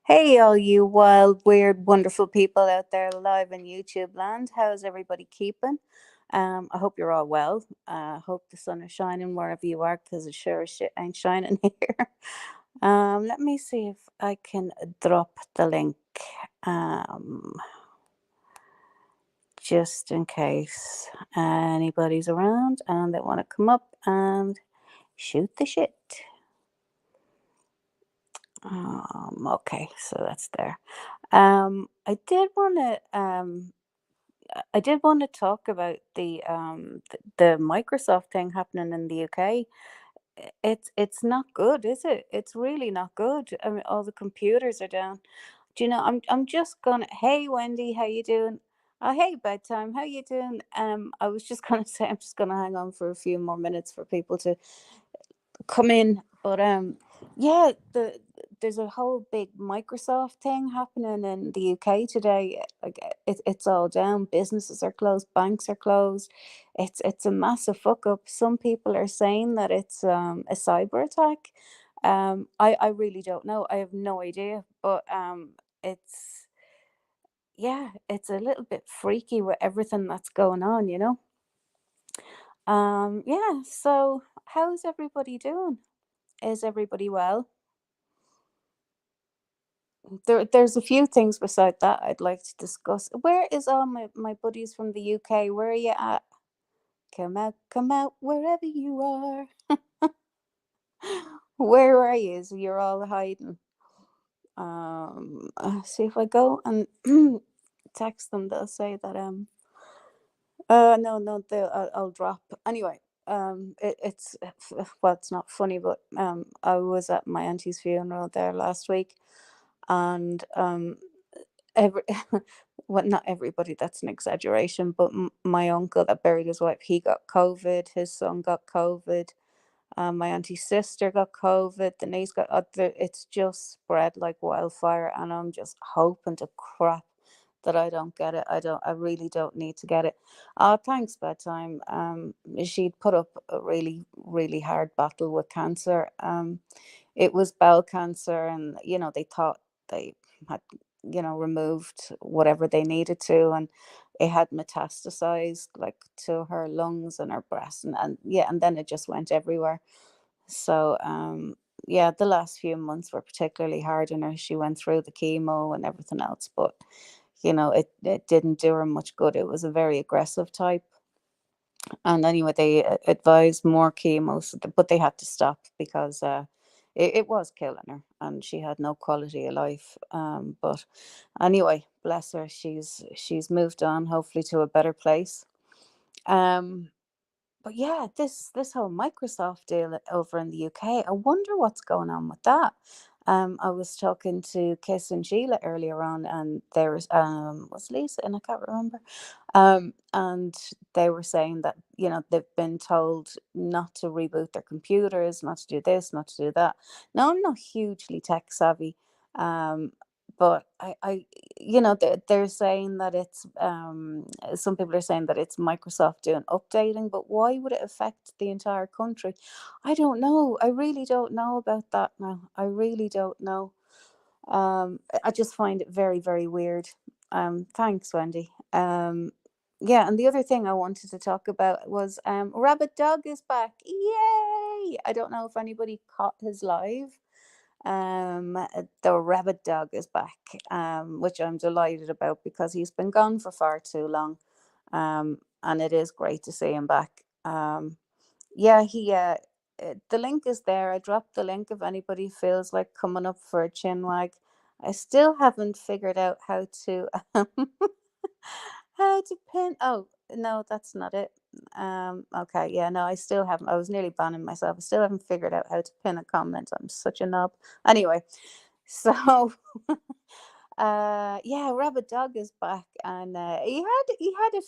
Hey, all you wild, weird, wonderful people out there live in YouTube land. How's everybody keeping? I hope you're all well. Hope the sun is shining wherever you are because it sure as shit ain't shining here. Let me see if I can drop the link um, just in case anybody's around and they want to come up and shoot the shit. Okay, so that's there. I did want to talk about the Microsoft thing happening in the UK. It's not good, is it? It's really not good. I mean, all the computers are down. Do you know? I'm just gonna. Hey, Wendy, how you doing? Hey, bedtime. How you doing? I was just gonna say I'm just gonna hang on for a few more minutes for people to come in. But yeah, there's a whole big Microsoft thing happening in the UK today. Like it's all down. Businesses are closed, banks are closed. It's a massive fuck up. Some people are saying that it's a cyber attack. I really don't know. I have no idea. But it's yeah, it's a little bit freaky with everything that's going on. Yeah. So how's everybody doing? Is everybody well? There's a few things beside that I'd like to discuss. Where is all my buddies from the UK? Where are you at? Come out, wherever you are. Where are you? So you're all hiding. See if I go and text them, they'll say that no, I'll drop anyway. It's well, it's not funny, but I was at my auntie's funeral there last week, and every well, not everybody, that's an exaggeration, but my uncle that buried his wife, he got COVID, his son got COVID, my auntie's sister got COVID, the niece got it's just spread like wildfire, and I'm just hoping to crap that I don't get it. I really don't need to get it. Thanks, bedtime. She'd put up a really, really hard battle with cancer. It was bowel cancer, and they thought they had removed whatever they needed to, and it had metastasized like to her lungs and her breast, and yeah, and then it just went everywhere. So yeah, the last few months were particularly hard on her. She went through the chemo and everything else, but it didn't do her much good. It was a very aggressive type. And anyway, they advised more chemo, but they had to stop because it was killing her, and she had no quality of life. But anyway, bless her, she's moved on, hopefully to a better place. Um, but yeah, this whole Microsoft deal over in the UK, I wonder what's going on with that. I was talking to Kiss and Sheila earlier on, and there's was Lisa, and I can't remember. And they were saying that they've been told not to reboot their computers, not to do this, not to do that. Now I'm not hugely tech savvy, um, but they're saying that it's some people are saying that it's Microsoft doing updating, but why would it affect the entire country? I don't know. I really don't know about that now. I really don't know. I just find it very, very weird. Thanks, Wendy. Yeah, and the other thing I wanted to talk about was Rabbit Dog is back. Yay! I don't know if anybody caught his live. The Rabbit Dog is back, which I'm delighted about because he's been gone for far too long. And it is great to see him back. Yeah, the link is there. I dropped the link if anybody feels like coming up for a chin wag. I still haven't figured out how to how to pin. Oh no, that's not it. Okay, yeah, no, I still haven't. I was nearly banning myself. I still haven't figured out how to pin a comment. I'm such a knob. Anyway, so yeah, Rabbit Dog is back, and he had a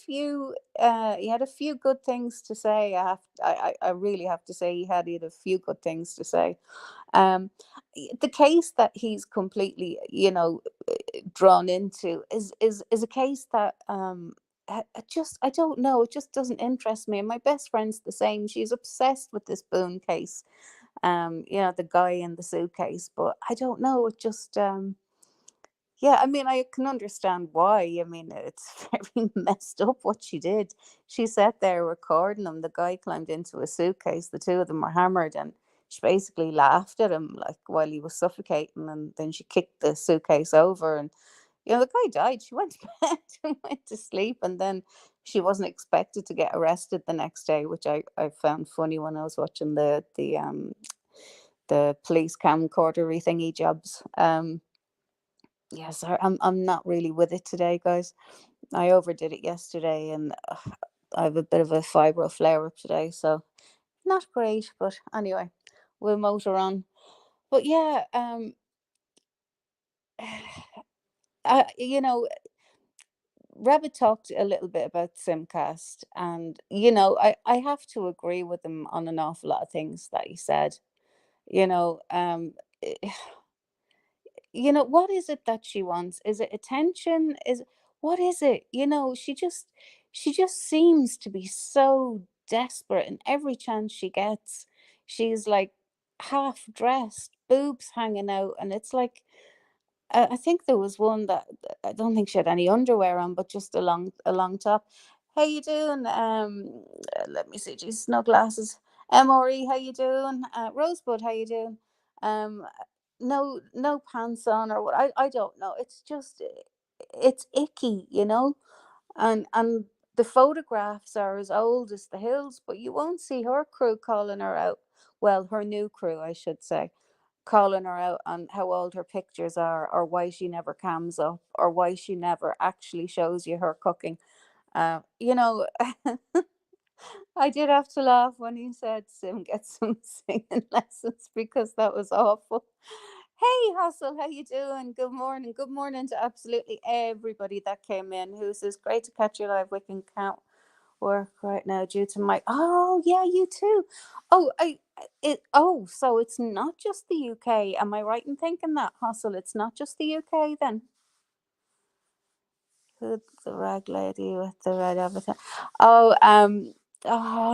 few good things to say. I really have to say he had a few good things to say. Um, the case that he's completely drawn into is a case that I don't know, it just doesn't interest me. And my best friend's the same. She's obsessed with this Boone case. The guy in the suitcase, but I don't know. It just Yeah, I mean, I can understand why. I mean, it's very messed up what she did. She sat there recording him. The guy climbed into a suitcase. The two of them were hammered, and she basically laughed at him like while he was suffocating. And then she kicked the suitcase over, and the guy died. She went to bed and went to sleep, and then she wasn't expected to get arrested the next day, which I found funny when I was watching the police camcorder thingy jobs. Yeah, sorry, I'm not really with it today, guys. I overdid it yesterday, and I have a bit of a fibro flare up today, so not great. But anyway, we'll motor on. But yeah, you know, Rabbit talked a little bit about Simcast, and I have to agree with him on an awful lot of things that he said. You know, eh, what is it that she wants? Is it attention? Is What is it? She just seems to be so desperate, and every chance she gets, she's like half dressed, boobs hanging out, and it's like, I think there was one that I don't think she had any underwear on, but just a long top. How you doing? Let me see. Geez, no glasses. MRE, how you doing? Rosebud, how you doing? Um, no pants on, or what? I don't know. It's just, it's icky, and the photographs are as old as the hills, but you won't see her crew calling her out. Well, her new crew, I should say, calling her out on how old her pictures are, or why she never cams up, or why she never actually shows you her cooking. Uh, you know, I did have to laugh when he said Sim gets some singing lessons, because that was awful. Hey, Hustle, how you doing? Good morning. Good morning to absolutely everybody that came in. Who's this? Great to catch you live. We can count work right now due to my. Oh yeah, you too. Oh, so it's not just the UK. Am I right in thinking that, Hustle? It's not just the UK then. Who, the rag lady with the red everything? Oh,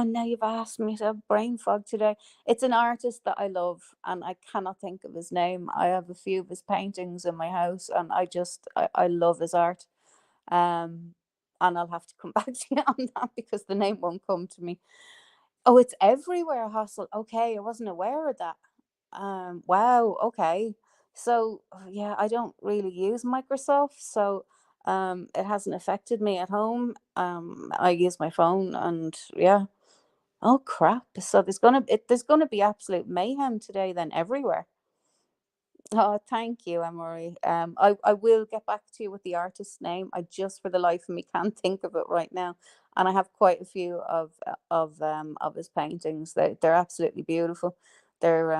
now you've asked me to have brain fog today. It's an artist that I love, and I cannot think of his name. I have a few of his paintings in my house, and I love his art. Um, and I'll have to come back to you on that, because the name won't come to me. Oh, it's everywhere, Hustle. Okay, I wasn't aware of that. Wow, okay. So, yeah, I don't really use Microsoft, so it hasn't affected me at home. I use my phone, and yeah. Oh crap. So there's gonna be absolute mayhem today then, everywhere. Oh, thank you, Emery. I will get back to you with the artist's name. I just, for the life of me, can't think of it right now. And I have quite a few of his paintings. They're absolutely beautiful. They're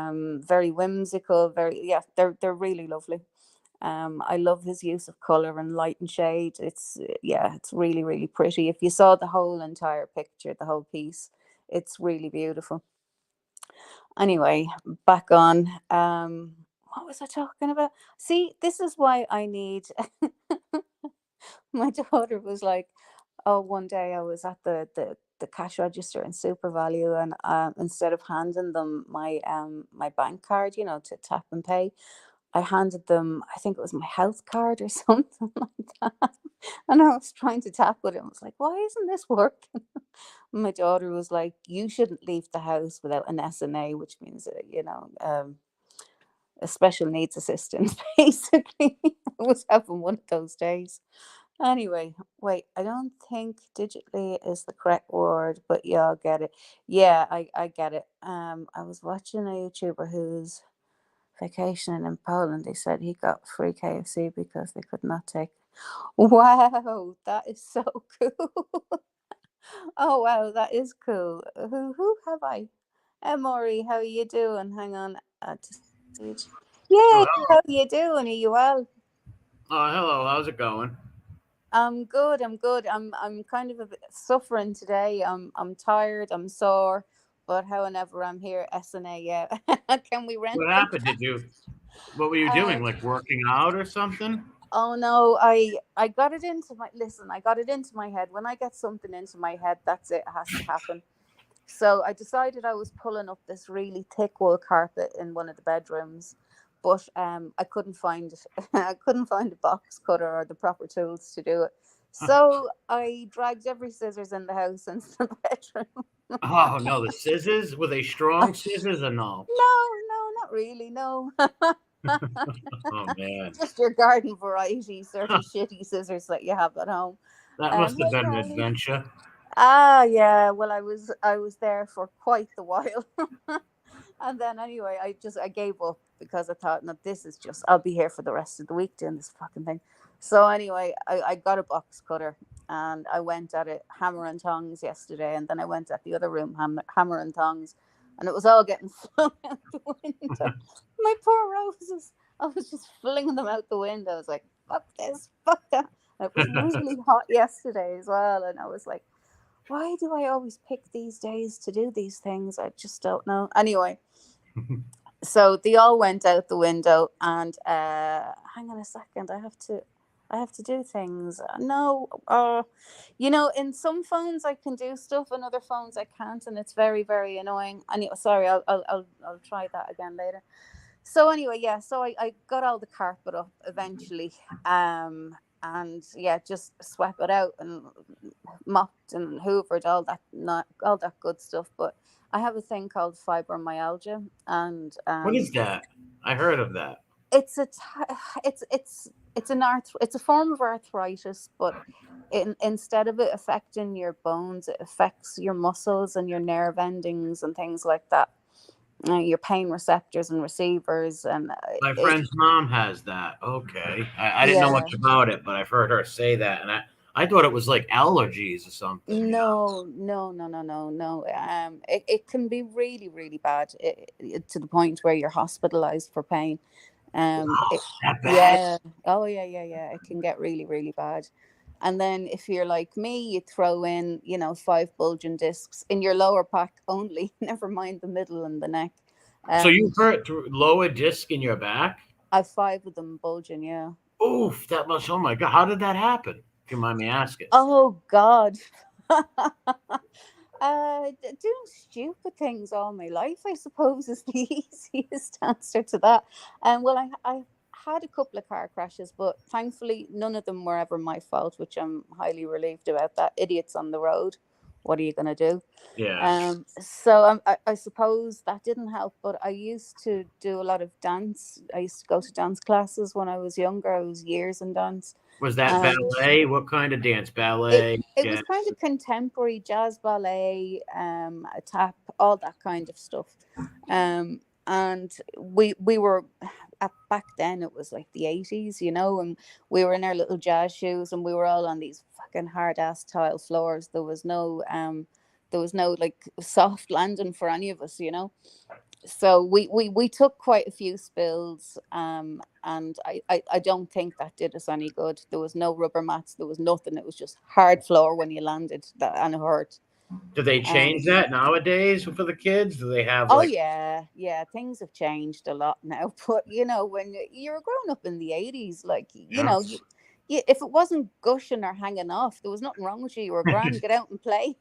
very whimsical. They're really lovely. I love his use of color and light and shade. It's really really pretty. If you saw the whole entire picture, the whole piece, it's really beautiful. Anyway, back on. What was I talking about? See, this is why I need. My daughter was like, "Oh, one day I was at the cash register in Super Value, and instead of handing them my bank card, to tap and pay, I handed them, I think it was my health card or something like that. And I was trying to tap with it. I was like, why isn't this working? My daughter was like, you shouldn't leave the house without an SNA, which means, a special needs assistant, basically. I was having one of those days. Anyway, wait, I don't think digitally is the correct word, but yeah, I'll get it. Yeah, I get it. I was watching a YouTuber who's vacationing in Poland. They said he got free KFC because they could not take. Wow, that is so cool. Oh wow, that is cool. Who have I? Maury, how are you doing? Hang on, to stage. Oh, Yay, hello. how are you doing? Are you well? Hello. How's it going? I'm good. I'm good. I'm kind of a bit suffering today. I'm tired. I'm sore. But however, I'm here. SNA. Yeah. Can we rent What them? happened? What were you Uh, doing? Like working out or something? oh no, I got it into my listen. I got it into my head. When I get something into my head, that's it. It has to happen. So I decided I was pulling up this really thick wool carpet in one of the bedrooms, but I couldn't find I couldn't find a box cutter or the proper tools to do it. So I dragged every scissors in the house into the bedroom. Oh no, the scissors? Were they strong scissors or no? No, no, not really. No, Oh man, just your garden variety, sort of shitty scissors that you have at home. that must have Hey, been an Carly. adventure. Ah, yeah. Well, I was there for quite the while, and then anyway, I gave up because I thought, no, this is just I'll be here for the rest of the week doing this fucking thing. So anyway, I got a box cutter and I went at it hammer and tongs yesterday, and then I went at the other room hammer and tongs, and it was all getting flung out the window. My poor roses. I was just flinging them out the window. I was like, fuck this, fuck that. It was really hot yesterday as well, and I was like, why do I always pick these days to do these things? I just don't know. Anyway, so they all went out the window, and hang on a second, I have to do things. No, in some phones I can do stuff, and other phones I can't, and it's very, very annoying. Anyway, sorry, I'll try that again later. So anyway, yeah, so I got all the carpet up eventually, and yeah, just swept it out and mopped and hoovered all that, not all that good stuff. But I have a thing called fibromyalgia, and What is that? I heard of that. it's a t- it's a form of arthritis, but instead of it affecting your bones, it affects your muscles and your nerve endings and things like that, your pain receptors and receivers, and My it friend's mom has that. Okay, I didn't know yeah. much about it, but I've heard her say that, and I thought it was like allergies or something. No, no, no, no, no, no. It can be really, really bad, to the point where you're hospitalized for pain. Wow, that bad? Yeah. Oh, yeah, yeah, yeah. It can get really, really bad. And then if you're like me, you throw in, five bulging discs in your lower back only, never mind the middle and the neck. So you Um, hurt through lower disc in your back? I've five of them bulging, yeah. Oof, that must. Oh my god, how did that happen? If you mind me asking. Oh God. Doing stupid things all my life, I suppose, is the easiest answer to that. Well, I had a couple of car crashes, but thankfully none of them were ever my fault, which I'm highly relieved about. That idiots on the road. What are you gonna do? Yeah. So I suppose that didn't help, but I used to do a lot of dance. I used to go to dance classes when I was younger. I was years in dance, Was that and ballet? What kind of dance? it Ballet? it Yeah. was kind of contemporary jazz, ballet, a tap, all that kind of stuff. And we were back then, it was like the 80s, and we were in our little jazz shoes, and we were all on these fucking hard ass tile floors. There was no like soft landing for any of us. So we took quite a few spills, and I don't think that did us any good. There was no rubber mats, there was nothing. It was just hard floor when you landed, and it hurt. Do they um change that nowadays for the kids? Do they have oh like? yeah, yeah, things have changed a lot now. But when you were growing up in the 80s, like, Yeah. if it wasn't gushing or hanging off, there was nothing wrong with you. You were grand, get out and play.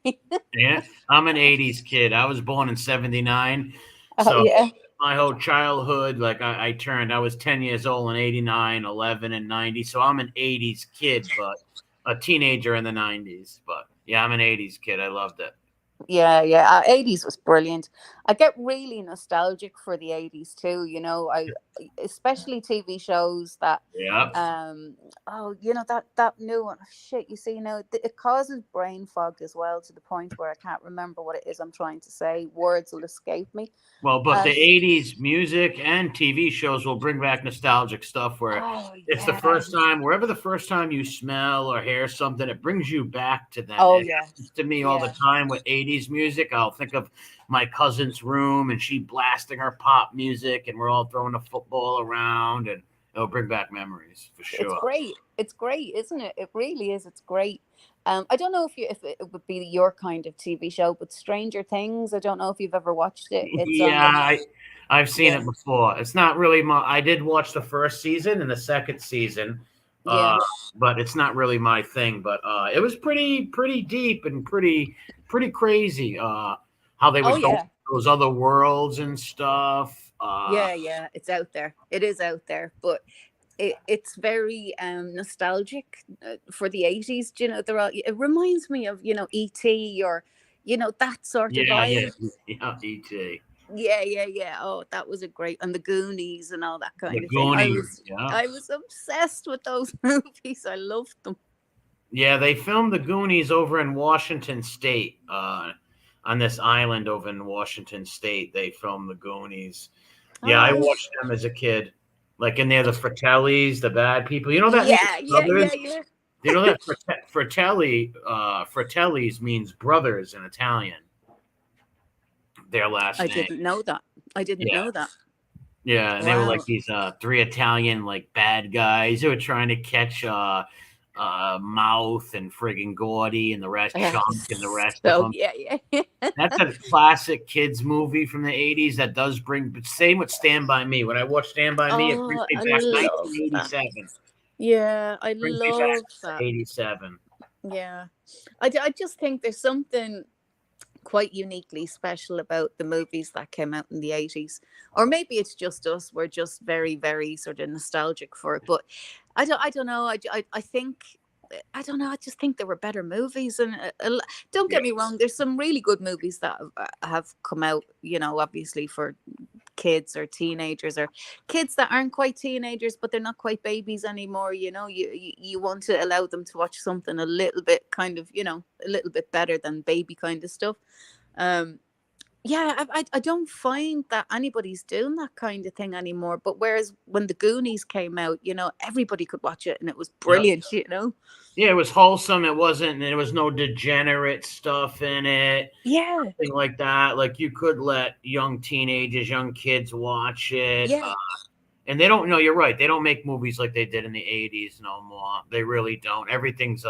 Yeah, I'm an '80s kid. I was born in '79, Oh so yeah. my whole childhood, like I was 10 years old in '89, 11 and '90. So I'm an '80s kid, but a teenager in the '90s. But yeah, I'm an '80s kid. I loved it. Yeah, yeah. 80s was brilliant. I get really nostalgic for the 80s too, I especially TV shows that Yep. that new one. Shit, you see, it causes brain fog as well, to the point where I can't remember what it is I'm trying to say. Words will escape me. Well, but the Uh, '80s music and TV shows will bring back nostalgic stuff where oh it's the yeah. first time, wherever the first time you smell or hear something, it brings you back to then. Oh It yeah. happens to me all the Yeah. time with '80s music. I'll think of my cousin's room and she blasting her pop music, and we're all throwing a football around, and it'll bring back memories for It's sure. great. It's great, isn't it? It really is. It's great. I don't know if it would be your kind of TV show, but Stranger Things. I don't know if you've ever watched it. It's Yeah, on. I've seen Yeah, it before. It's not really my. I did watch the first season and the second season, yeah. uh, but it's not really my thing. But it was pretty deep and pretty crazy. How they Oh would go to yeah. those other worlds and stuff. Yeah, yeah, it's out there. It is out there, but it's very nostalgic for the 80s. You know, it reminds me of, ET, or that sort of Yeah, yeah, vibe. yeah. E.T. Yeah, yeah, yeah. Oh, that was a great, and the Goonies and all that The kind of thing. I Goonies. was Yeah, I was obsessed with those movies. I loved them. yeah. They filmed the Goonies over in Washington State, on this island over in Washington State. They filmed the Goonies. Yeah, I Oh, watched them as a kid. Like in there, the Fratellis, the bad people. You know that means yeah, yeah, yeah, brothers. yeah. You know that Fratellis means brothers in Italian. Their last I name. didn't know that. I didn't Yeah, know that. yeah, and they were like Wow. these three Italian like bad guys who were trying to catch Mouth and friggin' Gordy and the rest, Chunk and the rest of So them. yeah, yeah. That's a classic kids movie from the '80s that does bring. But same with Stand by Me. When I watch Stand by Me, it brings Oh, me I back love that. 1987. Yeah, I Brings me back love to that. '87. Yeah. I just think there's something quite uniquely special about the movies that came out in the 80s. Or maybe it's just us. We're just very, very sort of nostalgic for it. But I don't know. I think. I don't know. I just think there were better movies, and don't Yeah, get me wrong. There's some really good movies that have come out. Obviously for kids or teenagers, or kids that aren't quite teenagers but they're not quite babies anymore. You want to allow them to watch something a little bit kind of, a little bit better than baby kind of stuff. um yeah, I don't find that anybody's doing that kind of thing anymore, but whereas when the Goonies came out, everybody could watch it and it was yeah. brilliant. Yeah, it was wholesome. It wasn't. There was no degenerate stuff in it. Yeah, Thing like that. Like you could let young teenagers, young kids watch it. yeah, And they don't know. You're right. They don't make movies like they did in the '80s no more. They really don't. Everything's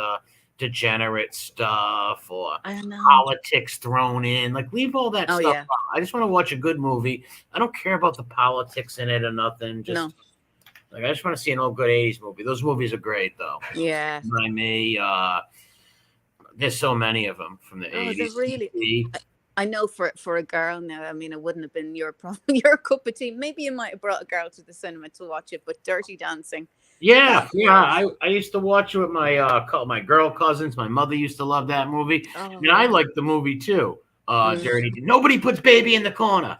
degenerate stuff or I know. politics thrown in. Like leave all that Oh stuff yeah. out. I just want to watch a good movie. I don't care about the politics in it or nothing. No. Just like I just want to see an old good '80s movie. Those movies are great though. Yeah. By me, there's so many of them from the Oh, they're '80s. really. I know for a girl now. I mean, it wouldn't have been your problem, your cup of tea. Maybe you might have brought a girl to the cinema to watch it, but Dirty Dancing, Yeah, that yeah. was. I used to watch it with my girl cousins. My mother used to love that movie, Oh and I yeah. liked the movie too. Mm. Dirty. Nobody puts baby in the corner.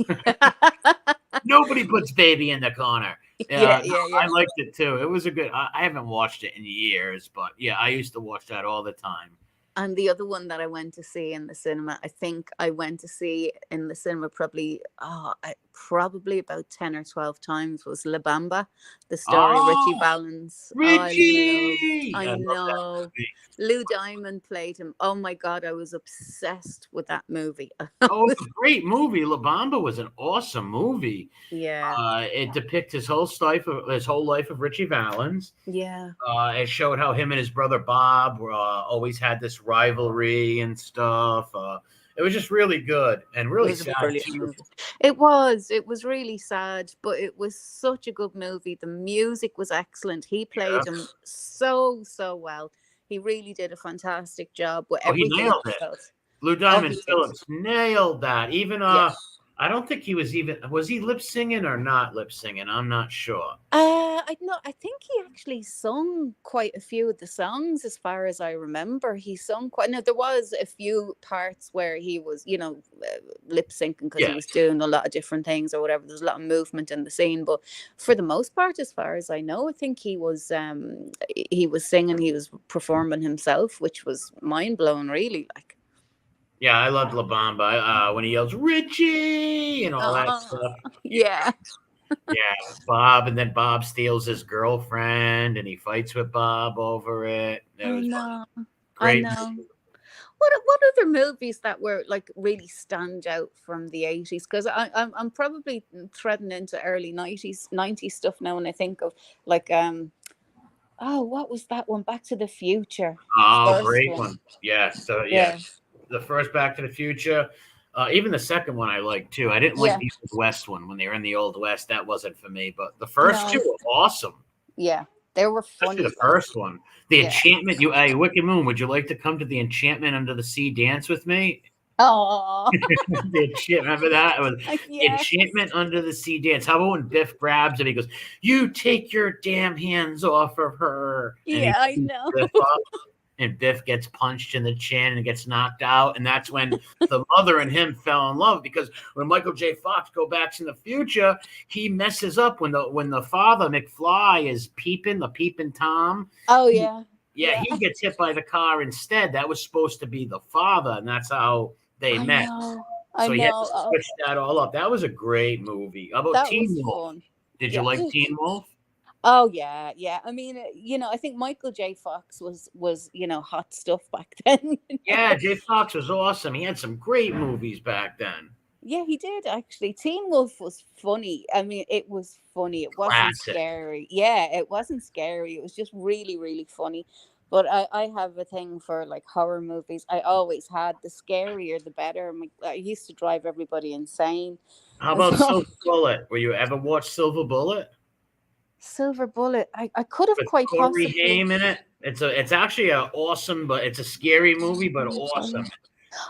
Nobody puts baby in the corner. Yeah, No, yeah, I yeah. liked it too. It was a good. I haven't watched it in years, but yeah, I used to watch that all the time. And the other one that I went to see in the cinema, I think I went to see in the cinema probably about 10 or 12 times, was La Bamba, the story Richie Oh, Valens. Oh, Richie! I I love that know. movie. Lou Diamond played him. Oh my God, I was obsessed with that movie. Oh, it's a great movie. La Bamba was an awesome movie. Yeah, It depicts his whole life of Richie Valens. yeah. It showed how him and his brother Bob always had this rivalry and stuff. It was just really good and It really was a sad brilliant too. movie. It was really sad, but it was such a good movie. The music was excellent. He played him Yes. so, so well. He really did a fantastic job with Oh, he everything, nailed I it. felt. Lou Oh, Diamond he did. Phillips nailed that. Even Yeah. I don't think was he lip singing or not lip singing. I'm not sure. I know. I think he actually sung quite a few of the songs, as far as I remember. He sung quite. Now there was a few parts where he was, lip syncing because he Yeah. was doing a lot of different things or whatever. There's a lot of movement in the scene, but for the most part, as far as I know, I think he was singing, he was performing himself, which was mind blowing, really. Like, Yeah, I loved La Bamba when he yells Richie and all that oh, stuff. Yeah, yeah, yeah, Bob, and then Bob steals his girlfriend, and he fights with Bob over it. It I was know, I great. know. What other movies that were like really stand out from the 80s? Because I'm probably threading into early 90s stuff now, and I think of like what was that one? Back to the Future, the Oh, first great one. one. Yes. So Yeah, yes, the first Back to the Future. Even the second one I liked too. I didn't like yeah. the Old West one when they were in the Old West. That wasn't for me. But the first two No, were awesome. yeah, they were Especially funny. the Like, first one. The yeah. Enchantment. Wicked Moon. Would you like to come to the Enchantment Under the Sea dance with me? Oh, The enchantment, remember that? It was the yes. enchantment under the sea dance. How about when Biff grabs it? He goes, "You take your damn hands off of her," and he Yeah, I pulls know. Biff up, and Biff gets punched in the chin and gets knocked out. And that's when the mother and him fell in love, because when Michael J. Fox go back in the future, he messes up when the father McFly is peeping, the peeping Tom. Oh He, yeah, yeah, yeah. he gets hit by the car instead. That was supposed to be the father, and that's how they I met. know. I So he had to know. Oh, switch that all up. That was a great movie. How about that Teen was Wolf? fun. Did you Yeah. like Teen Wolf? Oh yeah, yeah. I mean, I think Michael J. Fox was hot stuff back then. Yeah, Jay Fox was awesome. He had some great movies back then. Yeah, he did actually. Teen Wolf was funny. I mean, it was funny. It wasn't Classic. scary. Yeah, it wasn't scary. It was just really, really funny. But I have a thing for like horror movies. I always had. The scarier, the better. I used to drive everybody insane. How And about so, Silver Bullet? Were you ever watch Silver Bullet Silver Bullet. I could have with quite Corey possibly. Haim in it? It's actually a awesome, but it's a scary movie, but awesome.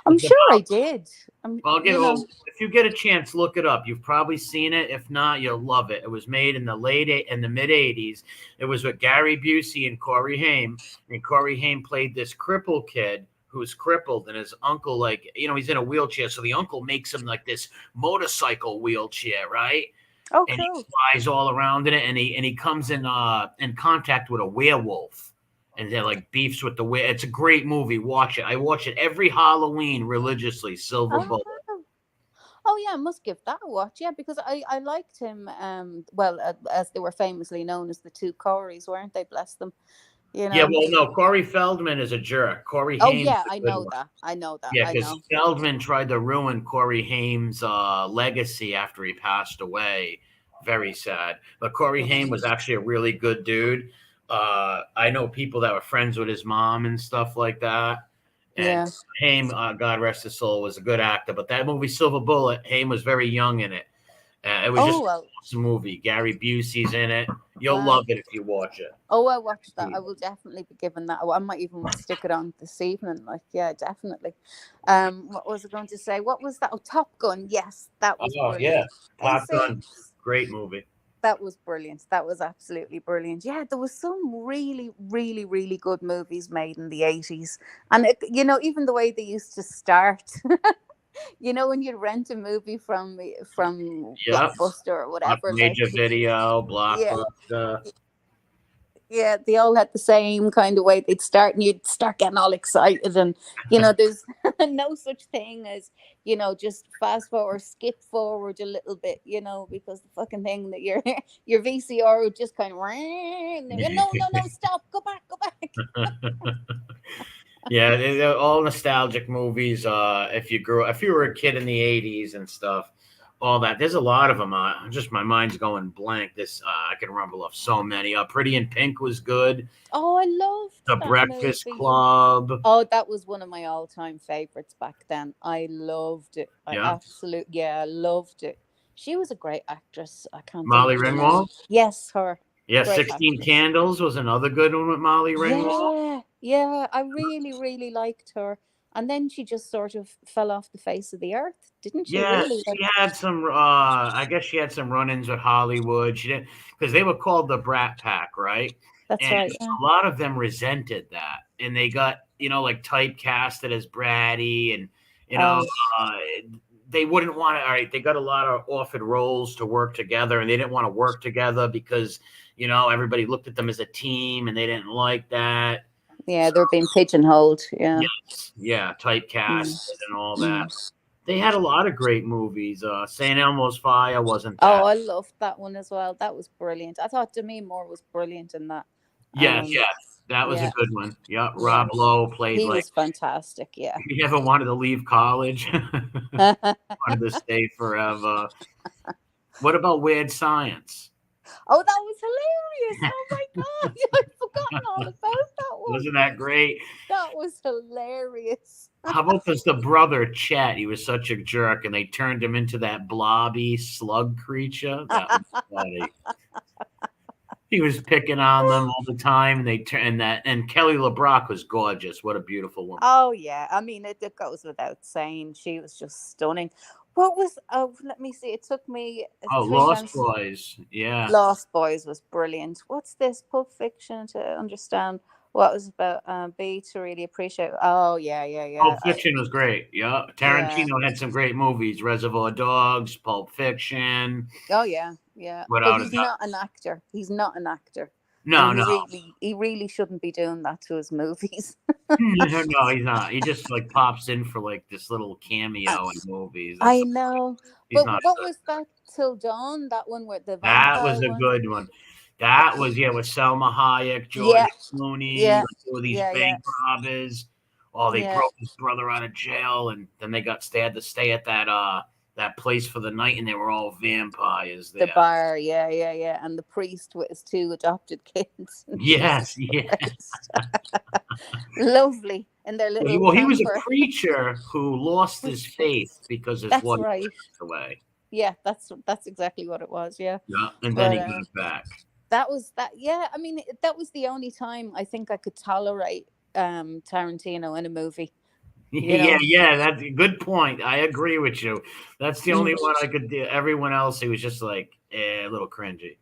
I'm It's sure I about did. I'm, I'll give you know. it. If you get a chance, look it up. You've probably seen it. If not, you'll love it. It was made in the mid '80s. It was with Gary Busey and Corey Haim, and Corey Haim played this crippled kid who's crippled, and his uncle, like he's in a wheelchair, so the uncle makes him like this motorcycle wheelchair, right? Oh, And he cool. flies all around in it, and he comes in contact with a werewolf, and they're like beefs with the were. It's a great movie. Watch it. I watch it every Halloween religiously. Silver Bullet. Oh, oh yeah, I must give that a watch. Yeah, because I liked him. Well, as they were famously known as the two Corys, weren't they? Bless them. You Yeah, know. well, no, Corey Feldman is a jerk. Corey Oh Haim's yeah, I a good know one. that. I know that. Yeah, I because know. Feldman tried to ruin Corey Haim's legacy after he passed away. Very sad. But Corey Haim was actually a really good dude. I know people that were friends with his mom and stuff like that. And Yeah. Haim, God rest his soul, was a good actor. But that movie, Silver Bullet, Haim was very young in it. It was just Oh an well. awesome movie. Gary Busey's in it. You'll Wow. love it if you watch it. Oh, I watched that. I will definitely be given that. I might even stick it on this evening. Like, yeah, definitely. What was I going to say? What was that? Oh, Top Gun. Yes, that was Oh yeah, brilliant. And Top see, Gun, great movie. that was brilliant. That was absolutely brilliant. Yeah, there was some really, really, really good movies made in the 80s. And, even the way they used to start, when you rent a movie from Yep, Blockbuster or on whatever, like, Major Video, yeah. Blockbuster. Yeah, they all had the same kind of way they'd start, and you'd start getting all excited. And there's no such thing as just fast forward, skip forward a little bit, because the fucking thing that your VCR would just kind of no, stop, go back, go back. Yeah, they're all nostalgic movies. If you were a kid in the '80s and stuff, all that. There's a lot of them. Just my mind's going blank. I can rumble off so many. Pretty in Pink was good. Oh, I loved The that Breakfast movie. Club. Oh, that was one of my all-time favorites back then. I loved it. Yeah, I loved it. She was a great actress. I can't think Molly of her name. Ringwald. Yes, her. Yeah, Great 16 actress. Candles was another good one with Molly Ringwald. Yeah, yeah. I really, really liked her. And then she just sort of fell off the face of the earth, didn't she? Yeah, Really? she had some. I guess she had some run-ins with Hollywood. She didn't, because they were called the Brat Pack, right? That's And right. Yeah. a lot of them resented that, and they got like typecasted as bratty, and you know Oh, uh, they wouldn't want to. All right, they got a lot of offered roles to work together, and they didn't want to work together because everybody looked at them as a team, and they didn't like that. yeah. So They're being pigeonholed. Yeah. yes, yeah, Mm, typecast and all that. mm. They had a lot of great movies. St. Elmo's Fire wasn't Oh, that. I loved that one as well. That was brilliant. I thought Demi Moore was brilliant in that. Yes, that was a Yeah, good one. Yeah, yeah. Rob Lowe played He like was fantastic. Yeah. he never wanted to leave college, Oh, wanted to stay forever. What about Weird Science? that was hilarious. Oh my god, I'd forgotten all about that one. Wasn't that great? That was hilarious. How about the brother Chet? He was such a jerk, and they turned him into that blobby slug creature. That was funny. He was picking on them all the time, and they turned that. And Kelly LeBrock was gorgeous. What a beautiful woman. Oh yeah, I mean it goes without saying she was just stunning. What was oh let me see. It took me Oh, three Lost times. Boys. Yeah. Lost Boys was brilliant. What's this? Pulp Fiction to understand what it was about. B to really appreciate. Oh yeah, yeah, Pulp yeah. Fiction was great. Yeah. Yeah. Tarantino had some great movies. Reservoir Dogs, Pulp Fiction, Oh yeah, yeah. But without a he's doubt. not an actor. He's not an actor, and No, no. he really shouldn't be doing that to his movies. No, no, he's not. He just like pops in for like this little I, cameo in movies. That's I know. he's But not. what was that Till Dawn? That one with the That vampire was a one? good one. That was with Selma Hayek, George Yeah, Clooney, yeah, like all these yeah, yeah, bank robbers. Oh, they yeah. broke his brother out of jail, and then they had to stay at that place for the night, and they were all vampires The there. bar, yeah, yeah, yeah. And the priest with his two adopted kids. Yes, Jesus yeah. Christ. Lovely. In their little Well, he was a camper. preacher who lost his Preacher. faith because his That's wife right. passed away. Yeah, that's exactly what it was. Yeah. Yeah, and then But he got it back. that was that. Yeah, I mean, that was the only time I think I could tolerate Tarantino in a movie. You Yeah, know. yeah, that's a good point. I agree with you. That's the only Mm. one I could do. Everyone else, he was just like a little cringy.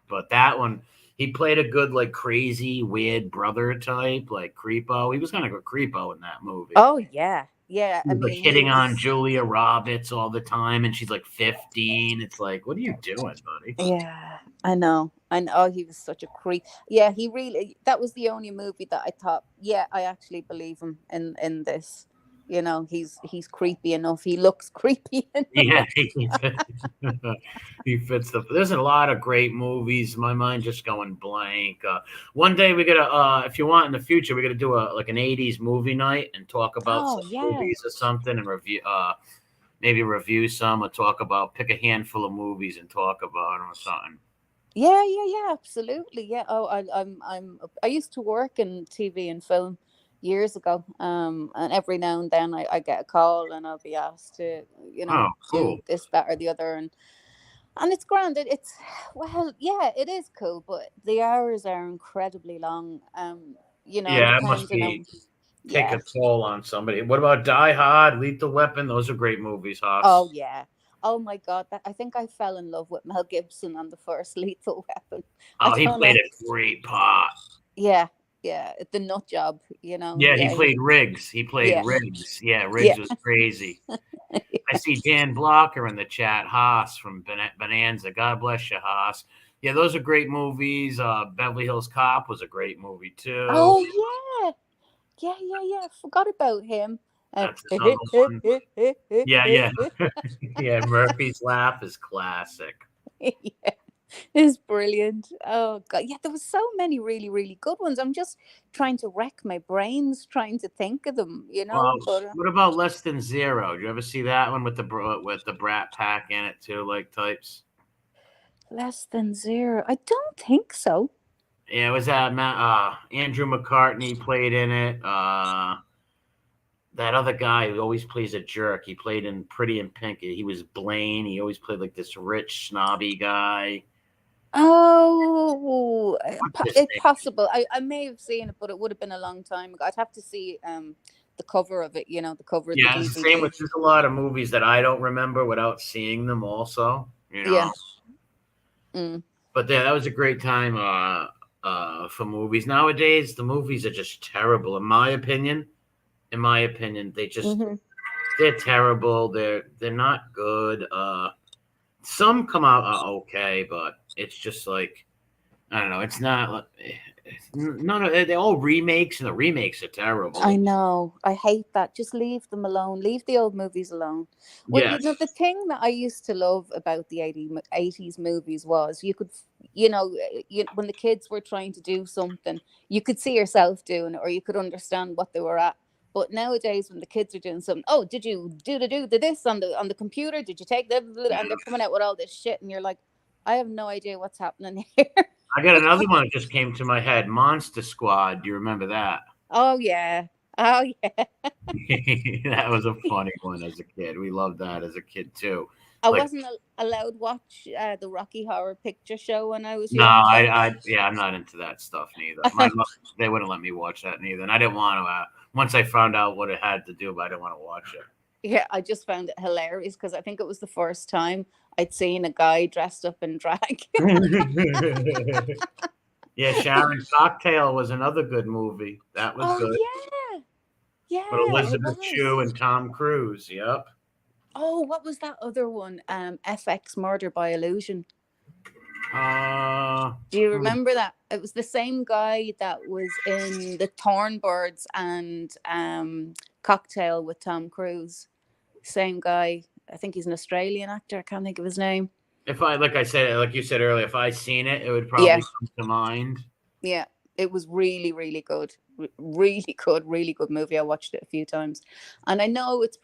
But that one, he played a good, like crazy, weird brother type, like creepo. He was kind of a creepo in that movie. Oh yeah, yeah. He I was like mean, he hitting on was. Julia Roberts all the time, and she's like 15. It's like, what are you doing, buddy? Yeah, I know. I know. Oh, he was such a creep. Yeah, he really. That was the only movie that I thought. Yeah, I actually believe him in this. You know, he's creepy enough. He looks creepy Yeah, enough. he fits the. There's a lot of great movies. My mind just going blank. One day we gotta, if you want in the future, we gotta do a like an '80s movie night and talk about Oh some yeah, movies or something and review. Maybe review some or talk about pick a handful of movies and talk about them or something. yeah, yeah, yeah. Absolutely. Yeah. Oh, I used to work in TV and film years ago. And every now and then I get a call and I'll be asked to, Oh, do cool. this, that, or the other, and it's grand. It's well, yeah, it is cool, but the hours are incredibly long. Yeah, it must depending be on take yeah. a toll on somebody. What about Die Hard, Lethal Weapon? Those are great movies, Oh Haas. yeah. Oh my God, I think I fell in love with Mel Gibson on the first Lethal Weapon. I Oh, he don't played know. a great part. Yeah, yeah, the nut job. Yeah, he Yeah, played Riggs. He played yeah, Riggs. Yeah, yeah. Riggs was crazy. I see Dan Blocker in the chat. Haas from Bonanza. God bless you, Haas. Yeah, those are great movies. Beverly Hills Cop was a great movie too. Oh yeah, yeah, yeah, yeah. Forgot about him. That's another one. Yeah, yeah, yeah. Murphy's Laugh is classic. Yeah, it's brilliant. Oh God, yeah, there was so many really, really good ones. I'm just trying to rack my brains, trying to think of them. But What about Less Than Zero? Did you ever see that one with with the Brat Pack in it too, like types? Less Than Zero. I don't think so. Yeah, it was that Andrew McCartney played in it. That other guy who always plays a jerk. He played in Pretty in Pink. He was Blaine. He always played like this rich, snobby guy. Oh, What's his it's name? possible. I may have seen it, but it would have been a long time ago. I'd have to see the cover of it. The cover of the Yeah, it's the same DVD. with there's a lot of movies that I don't remember without seeing them also. Yeah. Mm. But yeah, that was a great time for movies. Nowadays, the movies are just terrible, in my opinion. In my opinion, Hmm. they're terrible. They're not good. Some come out okay, but it's just like I don't know. It's not. None of they're all remakes, and the remakes are I terrible. know. I hate that. Just leave them alone. Leave the old movies alone. Well, Yes. the thing that I used to love about the 80s movies was you could, when the kids were trying to do something, you could see yourself doing it or you could understand what they were at. But nowadays, when the kids are doing something, oh, did you do this on the computer? Did you take that? And they're coming out with all this shit, and you're like, I have no idea what's happening here. I got another one that just came to my head. Monster Squad. Do you remember that? Oh yeah, oh yeah. That was a funny one as a kid. We loved that as a kid too. I Like, wasn't allowed to watch the Rocky Horror Picture Show when I was no, young. yeah, I'm not into that stuff neither. They wouldn't let me watch that neither, and I didn't want to. Once I found out what it had to do, but I didn't want to watch it. Yeah, I just found it hilarious because I think it was the first time I'd seen a guy dressed up in drag. Yeah, Sharon Cocktail was another good movie. That was Oh good. yeah, With yeah, it Elizabeth Shue was. and Tom Cruise. Yep. Oh, what was that other one? FX Murder by Illusion. Uh, Do you hmm. remember that? It was the same guy that was in the Thornbirds and Cocktail with Tom Cruise. Same guy. I think he's an Australian actor. I can't think of his name. If I, like I said, like you said earlier, if I seen it, it would Yeah, probably come to mind. yeah. It was really, really good. Really good, really good movie. I watched it a few times, and I know it's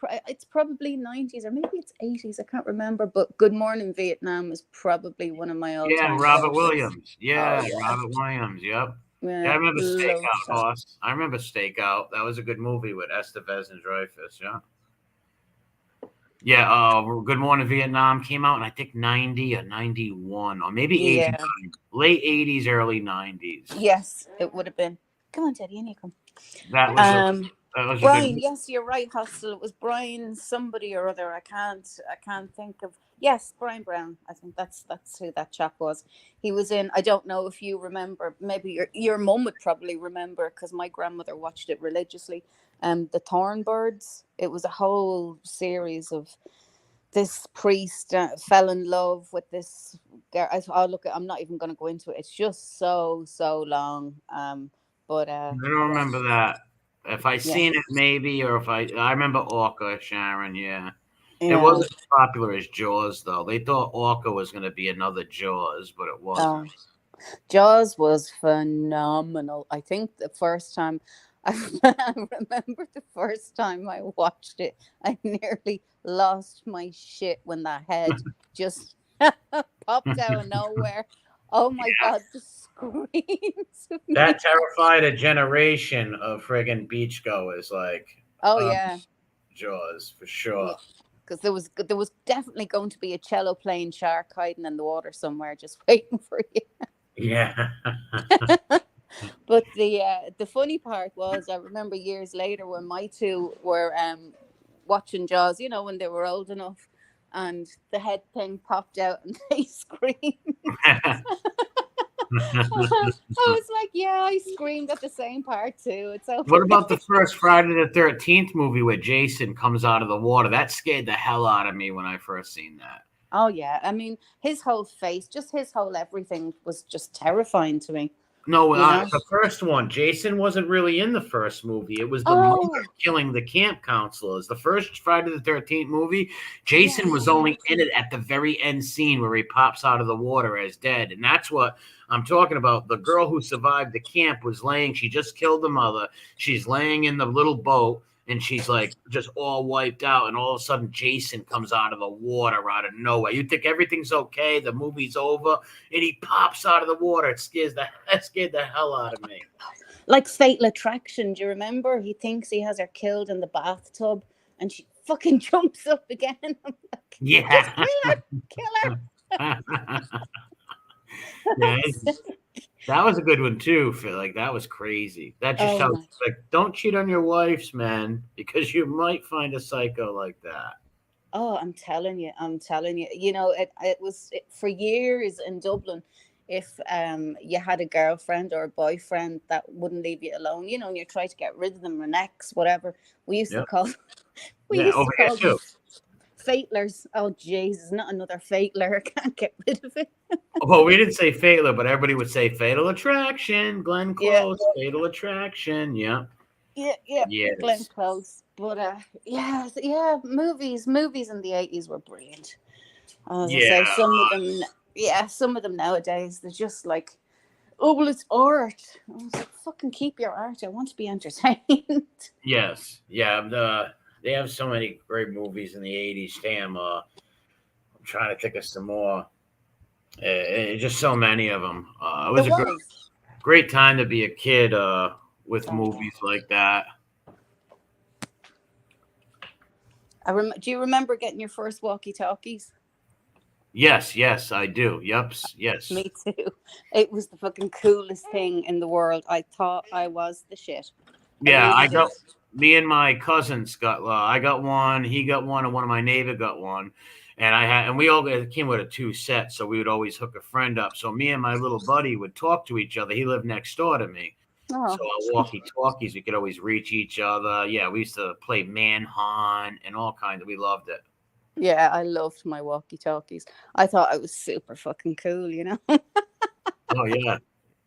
probably 90s or maybe it's 80s. I can't remember. But Good Morning Vietnam is probably one of my Yeah, all-time Robert favorites. Williams. Oh Yeah, yeah, Robert Williams. Yep. Yeah, I yeah. remember Love Stakeout, that. Hoss. I remember Stakeout. That was a good movie with Estevez and Dreyfus. Yeah. Yeah. Good Morning Vietnam came out in I think 90 or 91 or maybe Yeah. 89. Late 80s, early 90s. Yes, it would have been. Come on, Teddy, in you come. That was a Um, that was a good. Brian. Yes, you're right, Hostel. It was Brian somebody or other. I can't think of. Yes, Brian Brown. I think that's who that chap was. He was in. I don't know if you remember. Maybe your mum would probably remember because my grandmother watched it religiously. The Thornbirds. It was a whole series of this priest fell in love with this girl. I look. I'm not even going to go into it. It's just so long. But I don't yeah, remember that. If I yeah, seen it, maybe, or if I remember Orca, Sharon. Yeah, it yeah. wasn't as popular as Jaws, though. They thought Orca was going to be another Jaws, but it wasn't. Oh, Jaws was phenomenal. I think the first time I, I remember the first time I watched it, I nearly lost my shit when that head just popped out of nowhere. Oh my god, the screams of That me. terrified a generation of friggin' beachgoers, like Oh um, yeah, Jaws for sure. yeah. Because there was definitely going to be a cello playing shark hiding in the water somewhere, just waiting for you. Yeah. But the funny part was, I remember years later when my two were watching Jaws, when they were old enough, and the head thing popped out and they screamed. I was like, yeah, I screamed at the same part too. It's so What funny. about the first Friday the 13th movie where Jason comes out of the water? That scared the hell out of me when I first seen that. Oh yeah, I mean, his whole face, just his whole everything was just terrifying to me. No, You know. the first one, Jason wasn't really in the first movie. It was the mother Oh killing the camp counselors. The first Friday the 13th movie, yeah, Jason was only in it at the very end scene where he pops out of the water as dead. And that's what I'm talking about. The girl who survived the camp was laying, she just killed the mother. She's laying in the little boat and she's like just all wiped out. And all of a sudden, Jason comes out of the water out of nowhere. You think everything's okay, the movie's over, and he pops out of the water. That scared the hell out of me. like Fatal Attraction. Do you remember? He thinks he has her killed in the bathtub, and she fucking jumps up again. I'm like, just Yeah. kill Yeah, her. that was a good one too. Like that was crazy. That just Oh tells my! like don't cheat on your wives, man, because you might find a psycho like that. Oh, I'm telling you, I'm telling you. It was for years in Dublin. If you had a girlfriend or a boyfriend that wouldn't leave you alone, and you try to get rid of them, an ex, whatever, we used to Yep. call we Yeah, used over to here call them too. fatalers. Oh Jesus, not another fatler. I can't get rid of it. Well, we didn't say fatal, but everybody would say Fatal Attraction, Glenn Yeah, Close, Fatal Attraction. Yeah. yeah, Glenn Yes. Close. But yeah, yeah, movies in the 80s were brilliant. As I Yeah. say, some of them nowadays, they're just like, oh well, it's art. I was like, fucking keep your art. I want to be entertained. Yes. Yeah. They have so many great movies in the '80s. Damn. I'm trying to think of some more. Just so many of them. It There was a was. great time to be a kid with Oh yeah. movies like that. Do you remember getting your first walkie talkies? Yes, yes, I do. Yups, yes. Me too. It was the fucking coolest thing in the world. I thought I was the shit. I Yeah, really I did. got me and my cousins got. I got one. He got one, and one of my neighbor got one. And we all it came with a two set, so we would always hook a friend up. So me and my little buddy would talk to each other. He lived next door to me, Oh, so our walkie talkies, we could always reach each other. Yeah, we used to play manhunt and all kinds. We loved it. yeah, I loved my walkie talkies. I thought I was super fucking cool, you know? Oh yeah,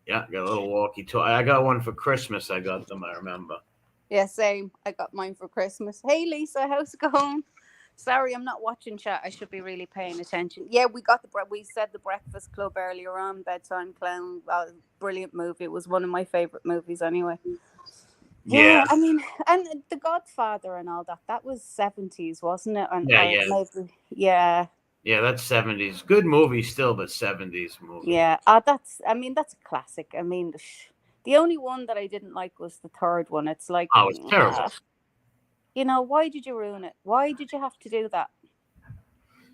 yeah. Got a little walkie talkie. I got one for Christmas. I got them. I remember. Yeah, same. I got mine for Christmas. Hey, Lisa, how's it going? Sorry, I'm not watching chat. I should be really paying attention. Yeah, we got we said the Breakfast Club earlier on. Bedtime Clown. Brilliant movie. It was one of my favorite movies, anyway. Yeah, Yeah, I mean, and The Godfather and all that. That was 70s, wasn't it? And yeah, or yeah, maybe, yeah, yeah. That's 70s. Good movie still, but 70s movie. yeah. That's. I mean, that's a classic. I mean, the only one that I didn't like was the third one. It's like, Oh, it's terrible. why did you ruin it? Why did you have to do that?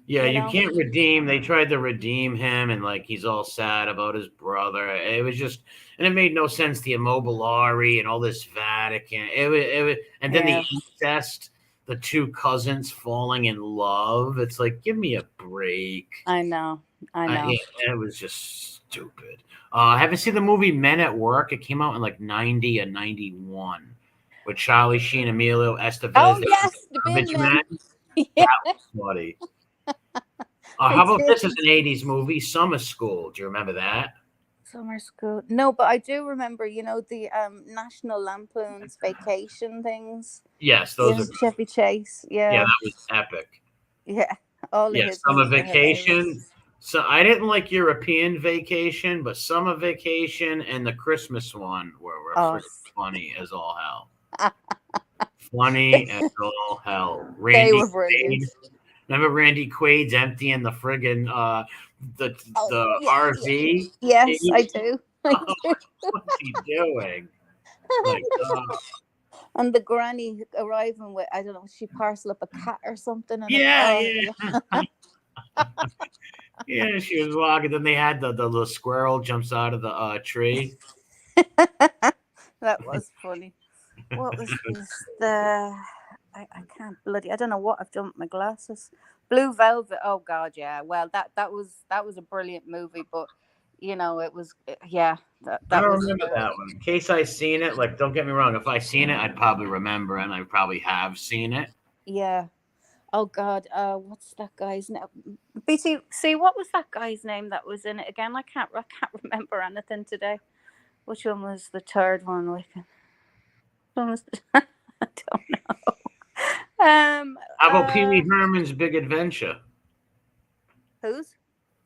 Yeah, You you know? can't redeem. They tried to redeem him, and like he's all sad about his brother. It was just, and it made no sense. The Immobiliari and all this Vatican. And then the Yeah, incest. The two cousins falling in love. It's like, give me a break. I know. I know. Yeah, it was just stupid. Haven't seen the movie Men at Work. It came out in like 90 and 91 with Charlie Sheen, Emilio Estevez. Oh The yes, the bin garbage men. men. Yeah, That was funny. I How about did. this as an 80s movie? Summer School. Do you remember that? Summer school. No, but I do remember, the National Lampoon's vacation things. Yes, those Yeah, are good. Chevy Chase. Yeah, Yeah, that was epic. yeah. All of Yeah, his Summer movies are hilarious. Vacation. So I didn't like European Vacation, but Summer Vacation and the Christmas one were Oh, freaking funny as all hell. Funny as all hell. they Randy were brilliant. Quaid. Remember Randy Quaid's emptying the friggin' Oh, the yeah, yeah. RV? Yes, I He- do. I oh, do. what's he doing? Like, And the granny arriving with, I don't know, she parcel up a cat or something, and yeah, oh yeah, yeah. yeah. She was walking. Then they had the little squirrel jumps out of the tree. That was funny. What was this? I can't bloody, I don't know what I've done with my glasses. Blue Velvet. Oh God, yeah. Well, that was a brilliant movie, but it was, yeah. That I that don't was remember that one. In case I seen it, like, don't get me wrong. If I seen it, I'd probably remember, and I probably have seen it. yeah. Oh God, what's that guy's name? BT. See, what was that guy's name that was in it again? I can't remember anything today. Which one was the third one? One was I don't know. Um. How about Pee Uh. Wee Herman's Big Adventure? Whose?